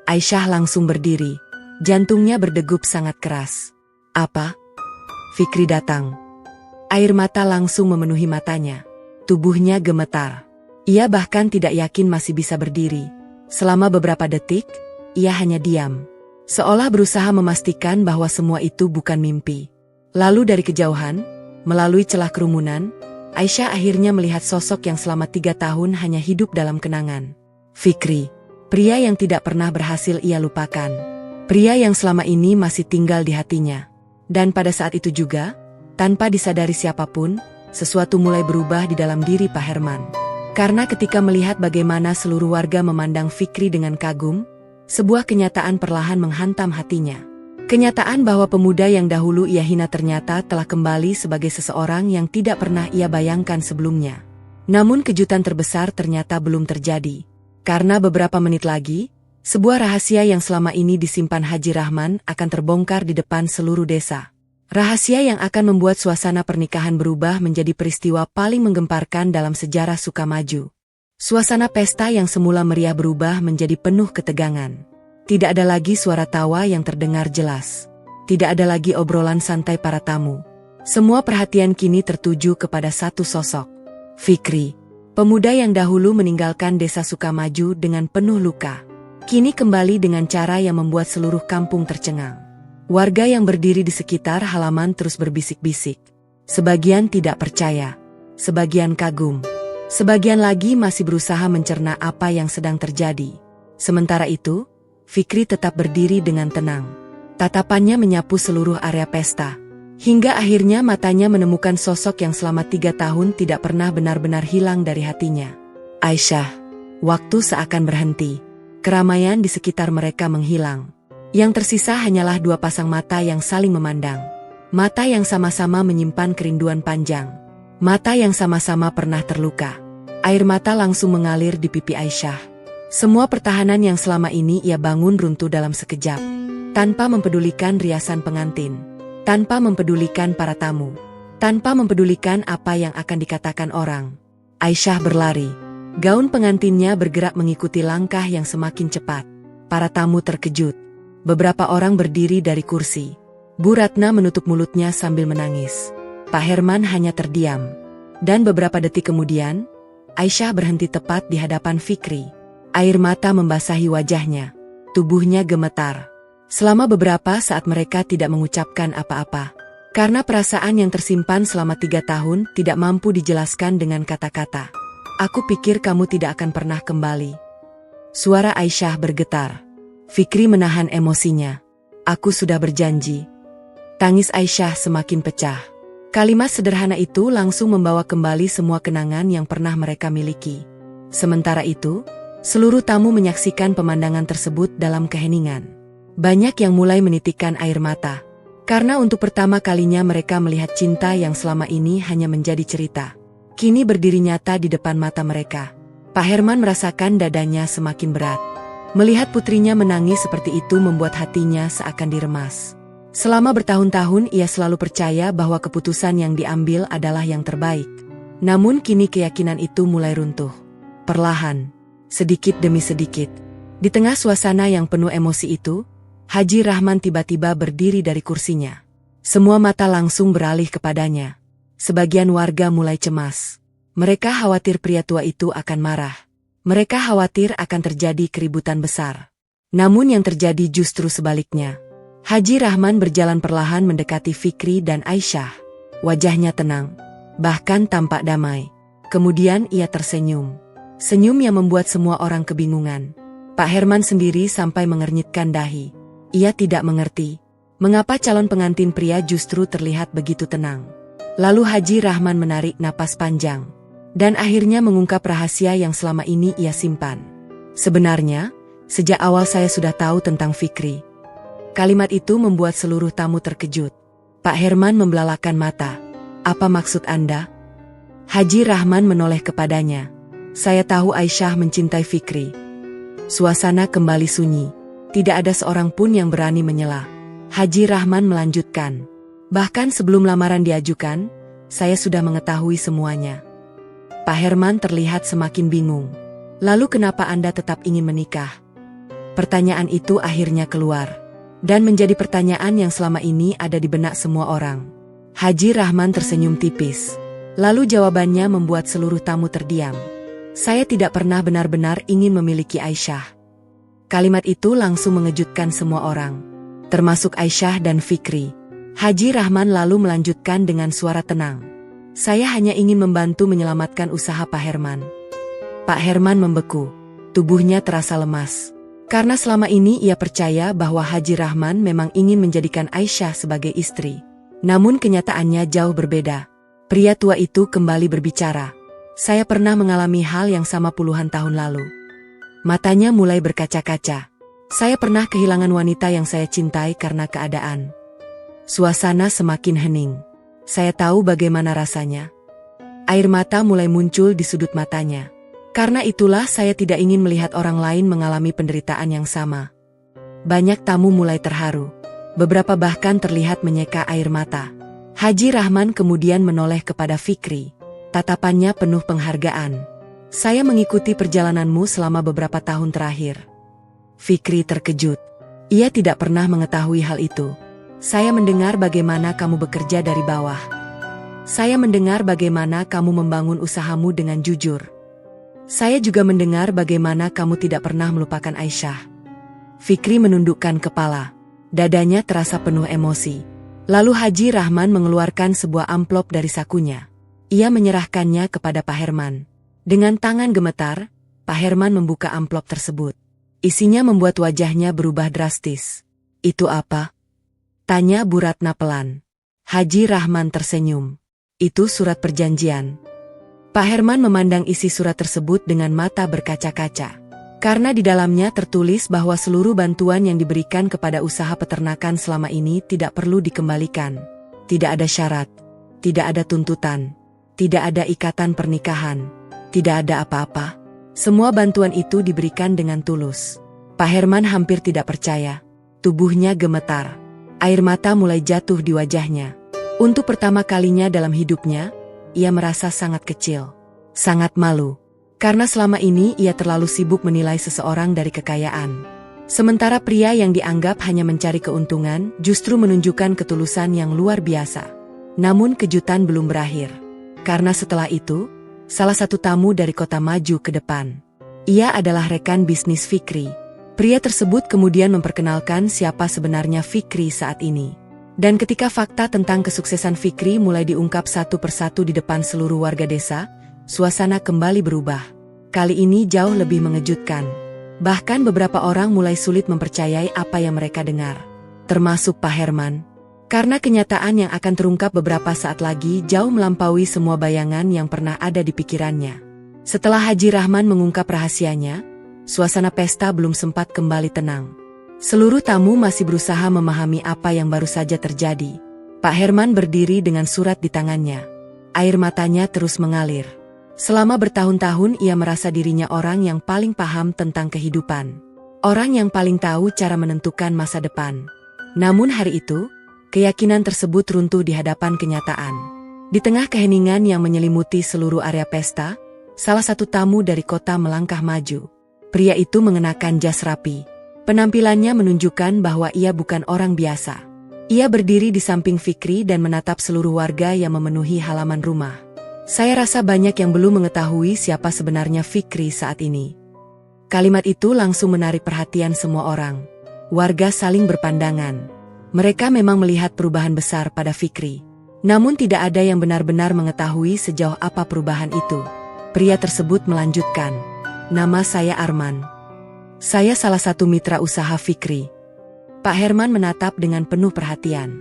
Aisyah langsung berdiri. Jantungnya berdegup sangat keras. Apa? Fikri datang. Air mata langsung memenuhi matanya. Tubuhnya gemetar. Ia bahkan tidak yakin masih bisa berdiri. Selama beberapa detik, ia hanya diam. Seolah berusaha memastikan bahwa semua itu bukan mimpi. Lalu dari kejauhan, melalui celah kerumunan, Aisyah akhirnya melihat sosok yang selama 3 tahun hanya hidup dalam kenangan. Fikri, pria yang tidak pernah berhasil ia lupakan. Pria yang selama ini masih tinggal di hatinya. Dan pada saat itu juga, tanpa disadari siapapun, sesuatu mulai berubah di dalam diri Pak Herman. Karena ketika melihat bagaimana seluruh warga memandang Fikri dengan kagum, sebuah kenyataan perlahan menghantam hatinya. Kenyataan bahwa pemuda yang dahulu ia hina ternyata telah kembali sebagai seseorang yang tidak pernah ia bayangkan sebelumnya. Namun kejutan terbesar ternyata belum terjadi. Karena beberapa menit lagi, sebuah rahasia yang selama ini disimpan Haji Rahman akan terbongkar di depan seluruh desa. Rahasia yang akan membuat suasana pernikahan berubah menjadi peristiwa paling menggemparkan dalam sejarah Sukamaju. Suasana pesta yang semula meriah berubah menjadi penuh ketegangan. Tidak ada lagi suara tawa yang terdengar jelas. Tidak ada lagi obrolan santai para tamu. Semua perhatian kini tertuju kepada satu sosok. Fikri, pemuda yang dahulu meninggalkan desa Sukamaju dengan penuh luka. Kini kembali dengan cara yang membuat seluruh kampung tercengang. Warga yang berdiri di sekitar halaman terus berbisik-bisik. Sebagian tidak percaya, sebagian kagum, sebagian lagi masih berusaha mencerna apa yang sedang terjadi. Sementara itu, Fikri tetap berdiri dengan tenang. Tatapannya menyapu seluruh area pesta. Hingga akhirnya matanya menemukan sosok yang selama 3 tahun tidak pernah benar-benar hilang dari hatinya. Aisyah. Waktu seakan berhenti. Keramaian di sekitar mereka menghilang. Yang tersisa hanyalah 2 pasang mata yang saling memandang. Mata yang sama-sama menyimpan kerinduan panjang. Mata yang sama-sama pernah terluka. Air mata langsung mengalir di pipi Aisyah. Semua pertahanan yang selama ini ia bangun runtuh dalam sekejap. Tanpa mempedulikan riasan pengantin. Tanpa mempedulikan para tamu. Tanpa mempedulikan apa yang akan dikatakan orang. Aisyah berlari. Gaun pengantinnya bergerak mengikuti langkah yang semakin cepat. Para tamu terkejut. Beberapa orang berdiri dari kursi. Bu Ratna menutup mulutnya sambil menangis. Pak Herman hanya terdiam. Dan beberapa detik kemudian, Aisyah berhenti tepat di hadapan Fikri. Air mata membasahi wajahnya. Tubuhnya gemetar. Selama beberapa saat mereka tidak mengucapkan apa-apa. Karena perasaan yang tersimpan selama 3 tahun tidak mampu dijelaskan dengan kata-kata. Aku pikir kamu tidak akan pernah kembali. Suara Aisyah bergetar. Fikri menahan emosinya. Aku sudah berjanji. Tangis Aisyah semakin pecah. Kalimat sederhana itu langsung membawa kembali semua kenangan yang pernah mereka miliki. Sementara itu, seluruh tamu menyaksikan pemandangan tersebut dalam keheningan. Banyak yang mulai menitikkan air mata. Karena untuk pertama kalinya mereka melihat cinta yang selama ini hanya menjadi cerita. Kini berdiri nyata di depan mata mereka. Pak Herman merasakan dadanya semakin berat. Melihat putrinya menangis seperti itu membuat hatinya seakan diremas. Selama bertahun-tahun ia selalu percaya bahwa keputusan yang diambil adalah yang terbaik. Namun kini keyakinan itu mulai runtuh. Perlahan, sedikit demi sedikit. Di tengah suasana yang penuh emosi itu, Haji Rahman tiba-tiba berdiri dari kursinya. Semua mata langsung beralih kepadanya. Sebagian warga mulai cemas. Mereka khawatir pria tua itu akan marah. Mereka khawatir akan terjadi keributan besar. Namun yang terjadi justru sebaliknya. Haji Rahman berjalan perlahan mendekati Fikri dan Aisyah. Wajahnya tenang, bahkan tampak damai. Kemudian ia tersenyum. Senyum yang membuat semua orang kebingungan. Pak Herman sendiri sampai mengernyitkan dahi. Ia tidak mengerti, mengapa calon pengantin pria justru terlihat begitu tenang. Lalu Haji Rahman menarik napas panjang, dan akhirnya mengungkap rahasia yang selama ini ia simpan. Sebenarnya, sejak awal saya sudah tahu tentang Fikri. Kalimat itu membuat seluruh tamu terkejut. Pak Herman membelalakan mata. Apa maksud Anda? Haji Rahman menoleh kepadanya. Saya tahu Aisyah mencintai Fikri. Suasana kembali sunyi. Tidak ada seorang pun yang berani menyela. Haji Rahman melanjutkan. Bahkan sebelum lamaran diajukan, saya sudah mengetahui semuanya. Pak Herman terlihat semakin bingung. Lalu kenapa Anda tetap ingin menikah? Pertanyaan itu akhirnya keluar. Dan menjadi pertanyaan yang selama ini ada di benak semua orang. Haji Rahman tersenyum tipis. Lalu jawabannya membuat seluruh tamu terdiam. Saya tidak pernah benar-benar ingin memiliki Aisyah. Kalimat itu langsung mengejutkan semua orang, termasuk Aisyah dan Fikri. Haji Rahman lalu melanjutkan dengan suara tenang. Saya hanya ingin membantu menyelamatkan usaha Pak Herman. Pak Herman membeku, tubuhnya terasa lemas. Karena selama ini ia percaya bahwa Haji Rahman memang ingin menjadikan Aisyah sebagai istri. Namun kenyataannya jauh berbeda. Pria tua itu kembali berbicara. Saya pernah mengalami hal yang sama puluhan tahun lalu. Matanya mulai berkaca-kaca. Saya pernah kehilangan wanita yang saya cintai karena keadaan. Suasana semakin hening. Saya tahu bagaimana rasanya. Air mata mulai muncul di sudut matanya. Karena itulah saya tidak ingin melihat orang lain mengalami penderitaan yang sama. Banyak tamu mulai terharu. Beberapa bahkan terlihat menyeka air mata. Haji Rahman kemudian menoleh kepada Fikri. Tatapannya penuh penghargaan. Saya mengikuti perjalananmu selama beberapa tahun terakhir. Fikri terkejut. Ia tidak pernah mengetahui hal itu. Saya mendengar bagaimana kamu bekerja dari bawah. Saya mendengar bagaimana kamu membangun usahamu dengan jujur. Saya juga mendengar bagaimana kamu tidak pernah melupakan Aisyah. Fikri menundukkan kepala. Dadanya terasa penuh emosi. Lalu Haji Rahman mengeluarkan sebuah amplop dari sakunya. Ia menyerahkannya kepada Pak Herman. Dengan tangan gemetar, Pak Herman membuka amplop tersebut. Isinya membuat wajahnya berubah drastis. "Itu apa?" tanya Bu Ratna pelan. Haji Rahman tersenyum. "Itu surat perjanjian." Pak Herman memandang isi surat tersebut dengan mata berkaca-kaca. Karena di dalamnya tertulis bahwa seluruh bantuan yang diberikan kepada usaha peternakan selama ini tidak perlu dikembalikan. Tidak ada syarat, tidak ada tuntutan, tidak ada ikatan pernikahan, tidak ada apa-apa. Semua bantuan itu diberikan dengan tulus. Pak Herman hampir tidak percaya. Tubuhnya gemetar. Air mata mulai jatuh di wajahnya. Untuk pertama kalinya dalam hidupnya, ia merasa sangat kecil, sangat malu. Karena selama ini ia terlalu sibuk menilai seseorang dari kekayaan. Sementara pria yang dianggap hanya mencari keuntungan justru menunjukkan ketulusan yang luar biasa. Namun kejutan belum berakhir. Karena setelah itu, salah satu tamu dari kota maju ke depan. Ia adalah rekan bisnis Fikri. Pria tersebut kemudian memperkenalkan siapa sebenarnya Fikri saat ini. Dan ketika fakta tentang kesuksesan Fikri mulai diungkap satu persatu di depan seluruh warga desa, suasana kembali berubah. Kali ini jauh lebih mengejutkan. Bahkan beberapa orang mulai sulit mempercayai apa yang mereka dengar. Termasuk Pak Herman. Karena kenyataan yang akan terungkap beberapa saat lagi jauh melampaui semua bayangan yang pernah ada di pikirannya. Setelah Haji Rahman mengungkap rahasianya, suasana pesta belum sempat kembali tenang. Seluruh tamu masih berusaha memahami apa yang baru saja terjadi. Pak Herman berdiri dengan surat di tangannya. Air matanya terus mengalir. Selama bertahun-tahun ia merasa dirinya orang yang paling paham tentang kehidupan. Orang yang paling tahu cara menentukan masa depan. Namun hari itu, keyakinan tersebut runtuh di hadapan kenyataan. Di tengah keheningan yang menyelimuti seluruh area pesta, salah satu tamu dari kota melangkah maju. Pria itu mengenakan jas rapi. Penampilannya menunjukkan bahwa ia bukan orang biasa. Ia berdiri di samping Fikri dan menatap seluruh warga yang memenuhi halaman rumah. "Saya rasa banyak yang belum mengetahui siapa sebenarnya Fikri saat ini." Kalimat itu langsung menarik perhatian semua orang. Warga saling berpandangan. Mereka memang melihat perubahan besar pada Fikri. Namun tidak ada yang benar-benar mengetahui sejauh apa perubahan itu. Pria tersebut melanjutkan, "Nama saya Arman. Saya salah satu mitra usaha Fikri." Pak Herman menatap dengan penuh perhatian.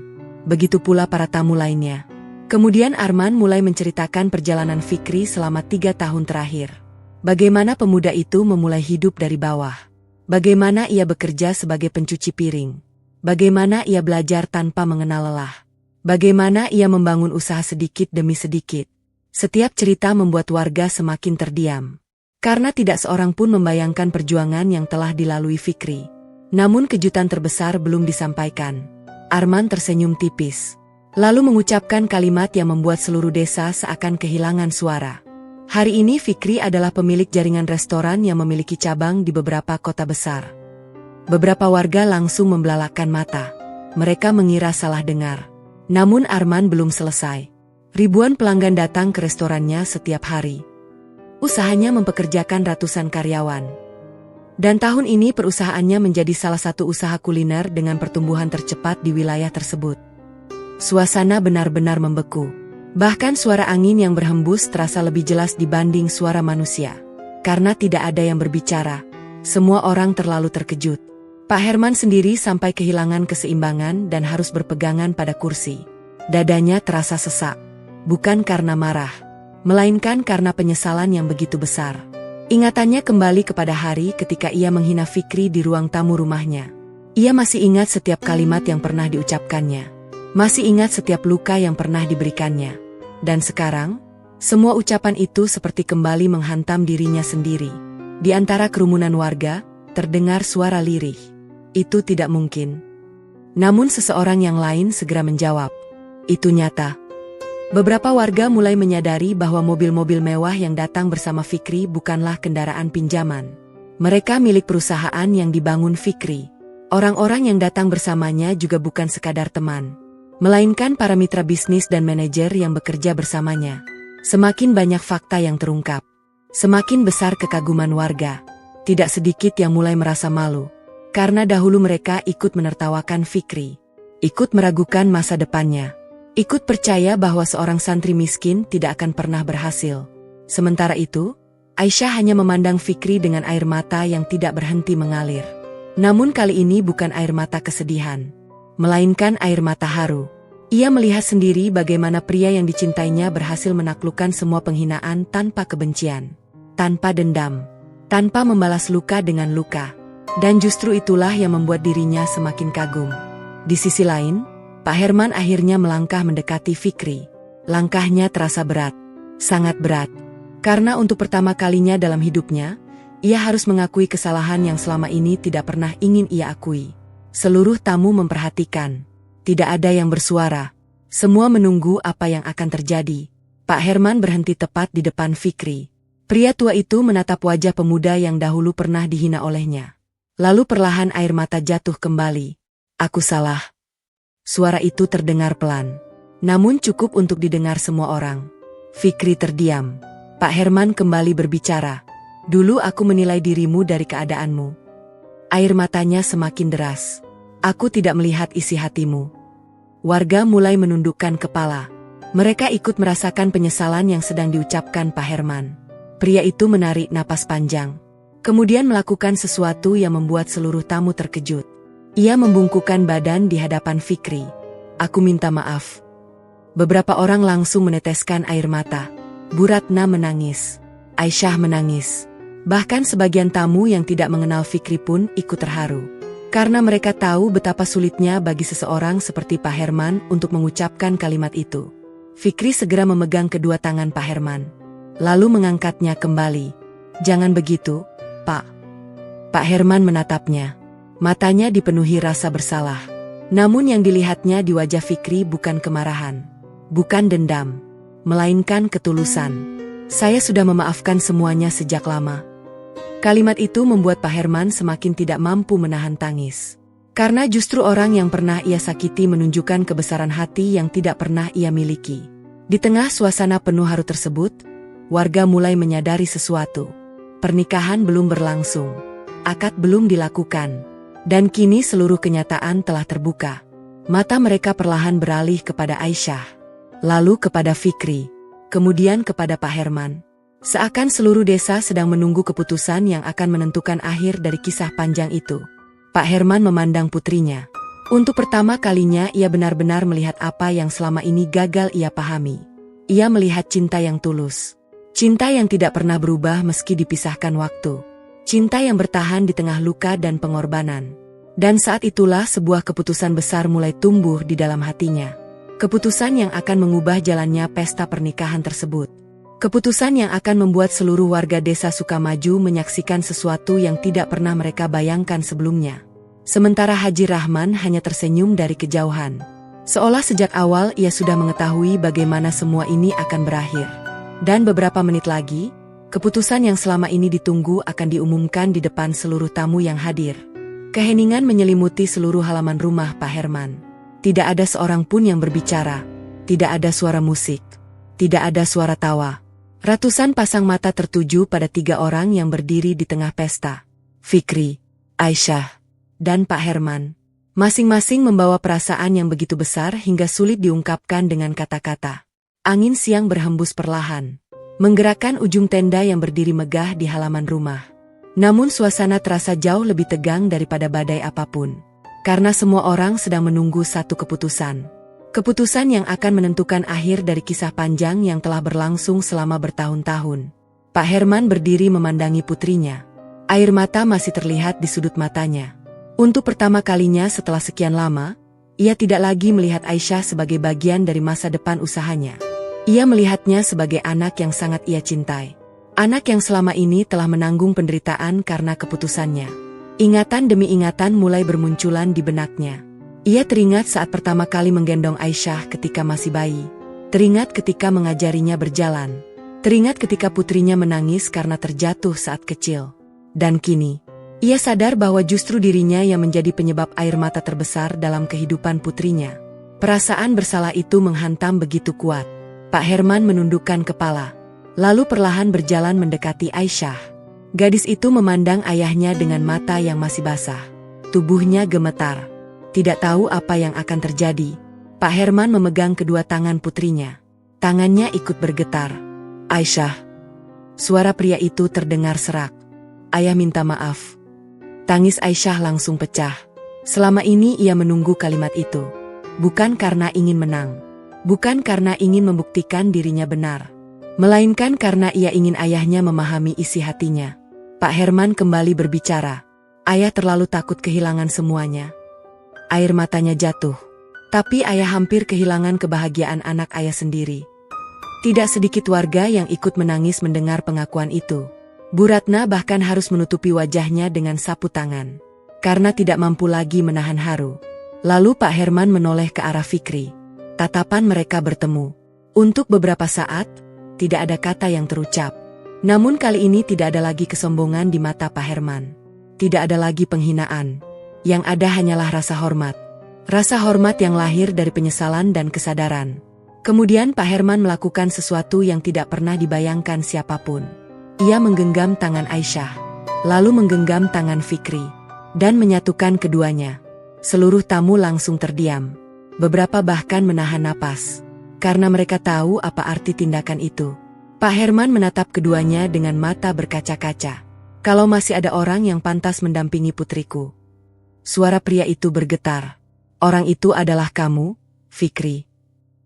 Begitu pula para tamu lainnya. Kemudian Arman mulai menceritakan perjalanan Fikri selama 3 tahun terakhir. Bagaimana pemuda itu memulai hidup dari bawah. Bagaimana ia bekerja sebagai pencuci piring. Bagaimana ia belajar tanpa mengenal lelah. Bagaimana ia membangun usaha sedikit demi sedikit. Setiap cerita membuat warga semakin terdiam. Karena tidak seorang pun membayangkan perjuangan yang telah dilalui Fikri. Namun kejutan terbesar belum disampaikan. Arman tersenyum tipis. Lalu mengucapkan kalimat yang membuat seluruh desa seakan kehilangan suara. Hari ini Fikri adalah pemilik jaringan restoran yang memiliki cabang di beberapa kota besar. Beberapa warga langsung membelalakkan mata. Mereka mengira salah dengar. Namun Arman belum selesai. Ribuan pelanggan datang ke restorannya setiap hari. Usahanya mempekerjakan ratusan karyawan. Dan tahun ini perusahaannya menjadi salah satu usaha kuliner dengan pertumbuhan tercepat di wilayah tersebut. Suasana benar-benar membeku. Bahkan suara angin yang berhembus terasa lebih jelas dibanding suara manusia. Karena tidak ada yang berbicara, semua orang terlalu terkejut. Pak Herman sendiri sampai kehilangan keseimbangan dan harus berpegangan pada kursi. Dadanya terasa sesak. Bukan karena marah, melainkan karena penyesalan yang begitu besar. Ingatannya kembali kepada hari ketika ia menghina Fikri di ruang tamu rumahnya. Ia masih ingat setiap kalimat yang pernah diucapkannya. Masih ingat setiap luka yang pernah diberikannya. Dan sekarang, semua ucapan itu seperti kembali menghantam dirinya sendiri. Di antara kerumunan warga, terdengar suara lirih. "Itu tidak mungkin." Namun seseorang yang lain segera menjawab, "Itu nyata." Beberapa warga mulai menyadari bahwa mobil-mobil mewah yang datang bersama Fikri bukanlah kendaraan pinjaman. Mereka milik perusahaan yang dibangun Fikri. Orang-orang yang datang bersamanya juga bukan sekadar teman. melainkan para mitra bisnis dan manajer yang bekerja bersamanya. Semakin banyak fakta yang terungkap, semakin besar kekaguman warga. Tidak sedikit yang mulai merasa malu, karena dahulu mereka ikut menertawakan Fikri, ikut meragukan masa depannya, ikut percaya bahwa seorang santri miskin tidak akan pernah berhasil. Sementara itu, Aisyah hanya memandang Fikri dengan air mata yang tidak berhenti mengalir. Namun kali ini bukan air mata kesedihan, melainkan air mata haru. Ia melihat sendiri bagaimana pria yang dicintainya berhasil menaklukkan semua penghinaan tanpa kebencian, tanpa dendam, tanpa membalas luka dengan luka. Dan justru itulah yang membuat dirinya semakin kagum. Di sisi lain, Pak Herman akhirnya melangkah mendekati Fikri. Langkahnya terasa berat, sangat berat. Karena untuk pertama kalinya dalam hidupnya, ia harus mengakui kesalahan yang selama ini tidak pernah ingin ia akui. Seluruh tamu memperhatikan. Tidak ada yang bersuara. Semua menunggu apa yang akan terjadi. Pak Herman berhenti tepat di depan Fikri. Pria tua itu menatap wajah pemuda yang dahulu pernah dihina olehnya. Lalu perlahan air mata jatuh kembali. "Aku salah." Suara itu terdengar pelan, namun cukup untuk didengar semua orang. Fikri terdiam. Pak Herman kembali berbicara. "Dulu aku menilai dirimu dari keadaanmu." Air matanya semakin deras. "Aku tidak melihat isi hatimu." Warga mulai menundukkan kepala. Mereka ikut merasakan penyesalan yang sedang diucapkan Pak Herman. Pria itu menarik napas panjang, kemudian melakukan sesuatu yang membuat seluruh tamu terkejut. Ia membungkukkan badan di hadapan Fikri. "Aku minta maaf." Beberapa orang langsung meneteskan air mata. Bu Ratna menangis. Aisyah menangis. Bahkan sebagian tamu yang tidak mengenal Fikri pun ikut terharu. Karena mereka tahu betapa sulitnya bagi seseorang seperti Pak Herman untuk mengucapkan kalimat itu. Fikri segera memegang kedua tangan Pak Herman, lalu mengangkatnya kembali. "Jangan begitu, Pak." Pak Herman menatapnya. Matanya dipenuhi rasa bersalah. Namun yang dilihatnya di wajah Fikri bukan kemarahan, bukan dendam, melainkan ketulusan. "Saya sudah memaafkan semuanya sejak lama." Kalimat itu membuat Pak Herman semakin tidak mampu menahan tangis. Karena justru orang yang pernah ia sakiti menunjukkan kebesaran hati yang tidak pernah ia miliki. Di tengah suasana penuh haru tersebut, warga mulai menyadari sesuatu. Pernikahan belum berlangsung, akad belum dilakukan, dan kini seluruh kenyataan telah terbuka. Mata mereka perlahan beralih kepada Aisyah, lalu kepada Fikri, kemudian kepada Pak Herman. Seakan seluruh desa sedang menunggu keputusan yang akan menentukan akhir dari kisah panjang itu. Pak Herman memandang putrinya. Untuk pertama kalinya ia benar-benar melihat apa yang selama ini gagal ia pahami. Ia melihat cinta yang tulus. Cinta yang tidak pernah berubah meski dipisahkan waktu. Cinta yang bertahan di tengah luka dan pengorbanan. Dan saat itulah sebuah keputusan besar mulai tumbuh di dalam hatinya. Keputusan yang akan mengubah jalannya pesta pernikahan tersebut. Keputusan yang akan membuat seluruh warga desa Sukamaju menyaksikan sesuatu yang tidak pernah mereka bayangkan sebelumnya. Sementara Haji Rahman hanya tersenyum dari kejauhan. Seolah sejak awal ia sudah mengetahui bagaimana semua ini akan berakhir. Dan beberapa menit lagi, keputusan yang selama ini ditunggu akan diumumkan di depan seluruh tamu yang hadir. Keheningan menyelimuti seluruh halaman rumah Pak Herman. Tidak ada seorang pun yang berbicara. Tidak ada suara musik. Tidak ada suara tawa. Ratusan pasang mata tertuju pada 3 orang yang berdiri di tengah pesta. Fikri, Aisyah, dan Pak Herman. Masing-masing membawa perasaan yang begitu besar hingga sulit diungkapkan dengan kata-kata. Angin siang berhembus perlahan, menggerakkan ujung tenda yang berdiri megah di halaman rumah. Namun suasana terasa jauh lebih tegang daripada badai apapun. Karena semua orang sedang menunggu satu keputusan. Keputusan yang akan menentukan akhir dari kisah panjang yang telah berlangsung selama bertahun-tahun. Pak Herman berdiri memandangi putrinya. Air mata masih terlihat di sudut matanya. Untuk pertama kalinya setelah sekian lama, ia tidak lagi melihat Aisyah sebagai bagian dari masa depan usahanya. Ia melihatnya sebagai anak yang sangat ia cintai. Anak yang selama ini telah menanggung penderitaan karena keputusannya. Ingatan demi ingatan mulai bermunculan di benaknya. Ia teringat saat pertama kali menggendong Aisyah ketika masih bayi. Teringat ketika mengajarinya berjalan. Teringat ketika putrinya menangis karena terjatuh saat kecil. Dan kini, ia sadar bahwa justru dirinya yang menjadi penyebab air mata terbesar dalam kehidupan putrinya. Perasaan bersalah itu menghantam begitu kuat. Pak Herman menundukkan kepala, lalu perlahan berjalan mendekati Aisyah. Gadis itu memandang ayahnya dengan mata yang masih basah. Tubuhnya gemetar. Tidak tahu apa yang akan terjadi. Pak Herman memegang kedua tangan putrinya. Tangannya ikut bergetar. Aisyah. Suara pria itu terdengar serak. Ayah minta maaf. Tangis Aisyah langsung pecah. Selama ini ia menunggu kalimat itu. Bukan karena ingin menang. Bukan karena ingin membuktikan dirinya benar. Melainkan karena ia ingin ayahnya memahami isi hatinya. Pak Herman kembali berbicara. Ayah terlalu takut kehilangan semuanya. Air matanya jatuh. Tapi ayah hampir kehilangan kebahagiaan anak ayah sendiri. Tidak sedikit warga yang ikut menangis mendengar pengakuan itu. Bu Ratna bahkan harus menutupi wajahnya dengan sapu tangan. Karena tidak mampu lagi menahan haru. Lalu Pak Herman menoleh ke arah Fikri. Tatapan mereka bertemu. Untuk beberapa saat, tidak ada kata yang terucap. Namun kali ini tidak ada lagi kesombongan di mata Pak Herman. Tidak ada lagi penghinaan. Yang ada hanyalah rasa hormat. Rasa hormat yang lahir dari penyesalan dan kesadaran. Kemudian Pak Herman melakukan sesuatu yang tidak pernah dibayangkan siapapun. Ia menggenggam tangan Aisyah. Lalu menggenggam tangan Fikri. Dan menyatukan keduanya. Seluruh tamu langsung terdiam. Beberapa bahkan menahan napas. Karena mereka tahu apa arti tindakan itu. Pak Herman menatap keduanya dengan mata berkaca-kaca. Kalau masih ada orang yang pantas mendampingi putriku. Suara pria itu bergetar. Orang itu adalah kamu, Fikri.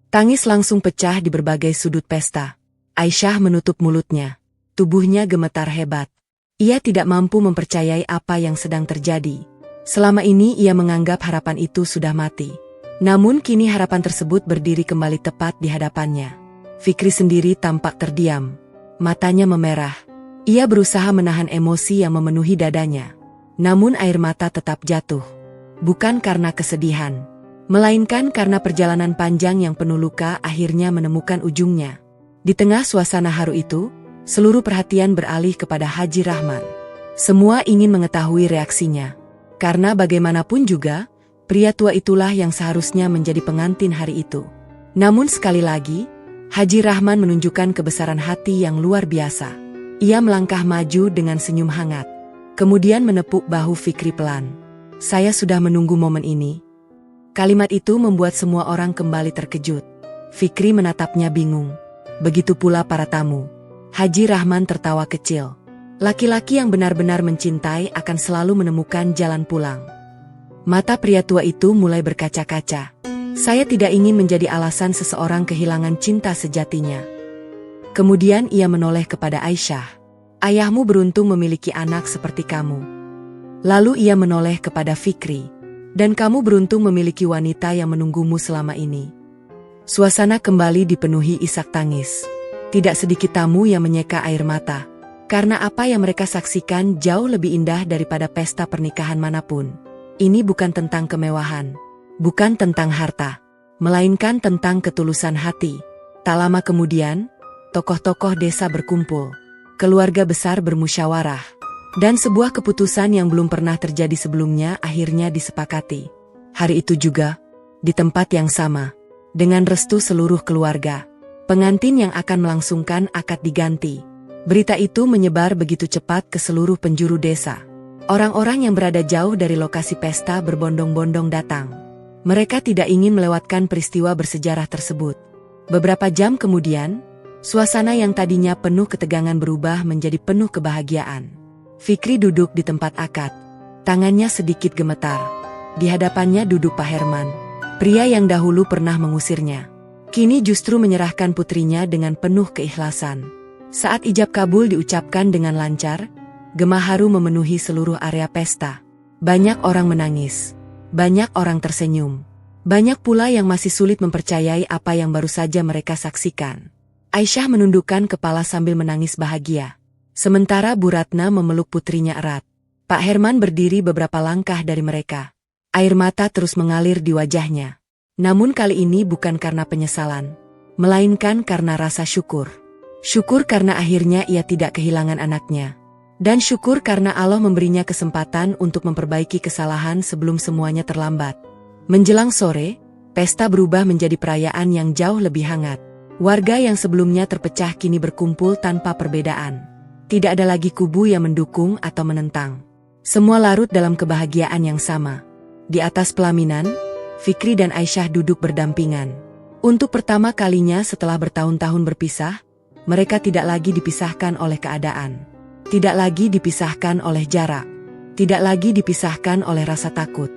Tangis langsung pecah di berbagai sudut pesta. Aisyah menutup mulutnya. Tubuhnya gemetar hebat. Ia tidak mampu mempercayai apa yang sedang terjadi. Selama ini ia menganggap harapan itu sudah mati. Namun kini harapan tersebut berdiri kembali tepat di hadapannya. Fikri sendiri tampak terdiam. Matanya memerah. Ia berusaha menahan emosi yang memenuhi dadanya. Namun air mata tetap jatuh. Bukan karena kesedihan. Melainkan karena perjalanan panjang yang penuh luka akhirnya menemukan ujungnya. Di tengah suasana haru itu, seluruh perhatian beralih kepada Haji Rahman. Semua ingin mengetahui reaksinya. Karena bagaimanapun juga, pria tua itulah yang seharusnya menjadi pengantin hari itu. Namun sekali lagi, Haji Rahman menunjukkan kebesaran hati yang luar biasa. Ia melangkah maju dengan senyum hangat. Kemudian menepuk bahu Fikri pelan. Saya sudah menunggu momen ini. Kalimat itu membuat semua orang kembali terkejut. Fikri menatapnya bingung. Begitu pula para tamu. Haji Rahman tertawa kecil. Laki-laki yang benar-benar mencintai akan selalu menemukan jalan pulang. Mata pria tua itu mulai berkaca-kaca. Saya tidak ingin menjadi alasan seseorang kehilangan cinta sejatinya. Kemudian ia menoleh kepada Aisyah. Ayahmu beruntung memiliki anak seperti kamu. Lalu ia menoleh kepada Fikri. Dan kamu beruntung memiliki wanita yang menunggumu selama ini. Suasana kembali dipenuhi isak tangis. Tidak sedikit tamu yang menyeka air mata. Karena apa yang mereka saksikan jauh lebih indah daripada pesta pernikahan manapun. Ini bukan tentang kemewahan. Bukan tentang harta. Melainkan tentang ketulusan hati. Tak lama kemudian, tokoh-tokoh desa berkumpul. Keluarga besar bermusyawarah. Dan sebuah keputusan yang belum pernah terjadi sebelumnya akhirnya disepakati. Hari itu juga, di tempat yang sama, dengan restu seluruh keluarga, pengantin yang akan melangsungkan akad diganti. Berita itu menyebar begitu cepat ke seluruh penjuru desa. Orang-orang yang berada jauh dari lokasi pesta berbondong-bondong datang. Mereka tidak ingin melewatkan peristiwa bersejarah tersebut. Beberapa jam kemudian, suasana yang tadinya penuh ketegangan berubah menjadi penuh kebahagiaan. Fikri duduk di tempat akad. Tangannya sedikit gemetar. Di hadapannya duduk Pak Herman, pria yang dahulu pernah mengusirnya. Kini justru menyerahkan putrinya dengan penuh keikhlasan. Saat ijab kabul diucapkan dengan lancar, gema haru memenuhi seluruh area pesta. Banyak orang menangis. Banyak orang tersenyum. Banyak pula yang masih sulit mempercayai apa yang baru saja mereka saksikan. Aisyah menundukkan kepala sambil menangis bahagia. Sementara Bu Ratna memeluk putrinya erat. Pak Herman berdiri beberapa langkah dari mereka. Air mata terus mengalir di wajahnya. Namun kali ini bukan karena penyesalan, melainkan karena rasa syukur. Syukur karena akhirnya ia tidak kehilangan anaknya. Dan syukur karena Allah memberinya kesempatan untuk memperbaiki kesalahan sebelum semuanya terlambat. Menjelang sore, Pesta berubah menjadi perayaan yang jauh lebih hangat. Warga yang sebelumnya terpecah kini berkumpul tanpa perbedaan. Tidak ada lagi kubu yang mendukung atau menentang. Semua larut dalam kebahagiaan yang sama. Di atas pelaminan, Fikri dan Aisyah duduk berdampingan. Untuk pertama kalinya setelah bertahun-tahun berpisah, mereka tidak lagi dipisahkan oleh keadaan. Tidak lagi dipisahkan oleh jarak. Tidak lagi dipisahkan oleh rasa takut.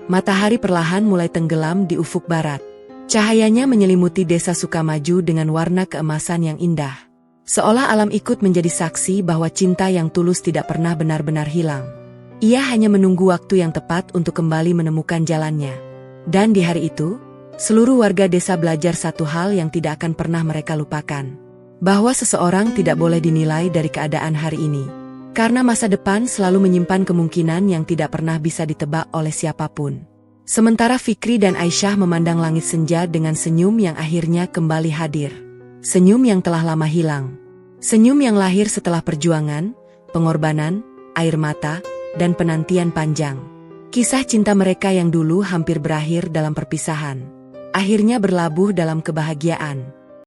Matahari perlahan mulai tenggelam di ufuk barat. Cahayanya menyelimuti desa Sukamaju dengan warna keemasan yang indah. Seolah alam ikut menjadi saksi bahwa cinta yang tulus tidak pernah benar-benar hilang. Ia hanya menunggu waktu yang tepat untuk kembali menemukan jalannya. Dan di hari itu, seluruh warga desa belajar satu hal yang tidak akan pernah mereka lupakan. Bahwa seseorang tidak boleh dinilai dari keadaan hari ini. Karena masa depan selalu menyimpan kemungkinan yang tidak pernah bisa ditebak oleh siapapun. Sementara Fikri dan Aisyah memandang langit senja dengan senyum yang akhirnya kembali hadir. Senyum yang telah lama hilang. Senyum yang lahir setelah perjuangan, pengorbanan, air mata, dan penantian panjang. Kisah cinta mereka yang dulu hampir berakhir dalam perpisahan, akhirnya berlabuh dalam kebahagiaan.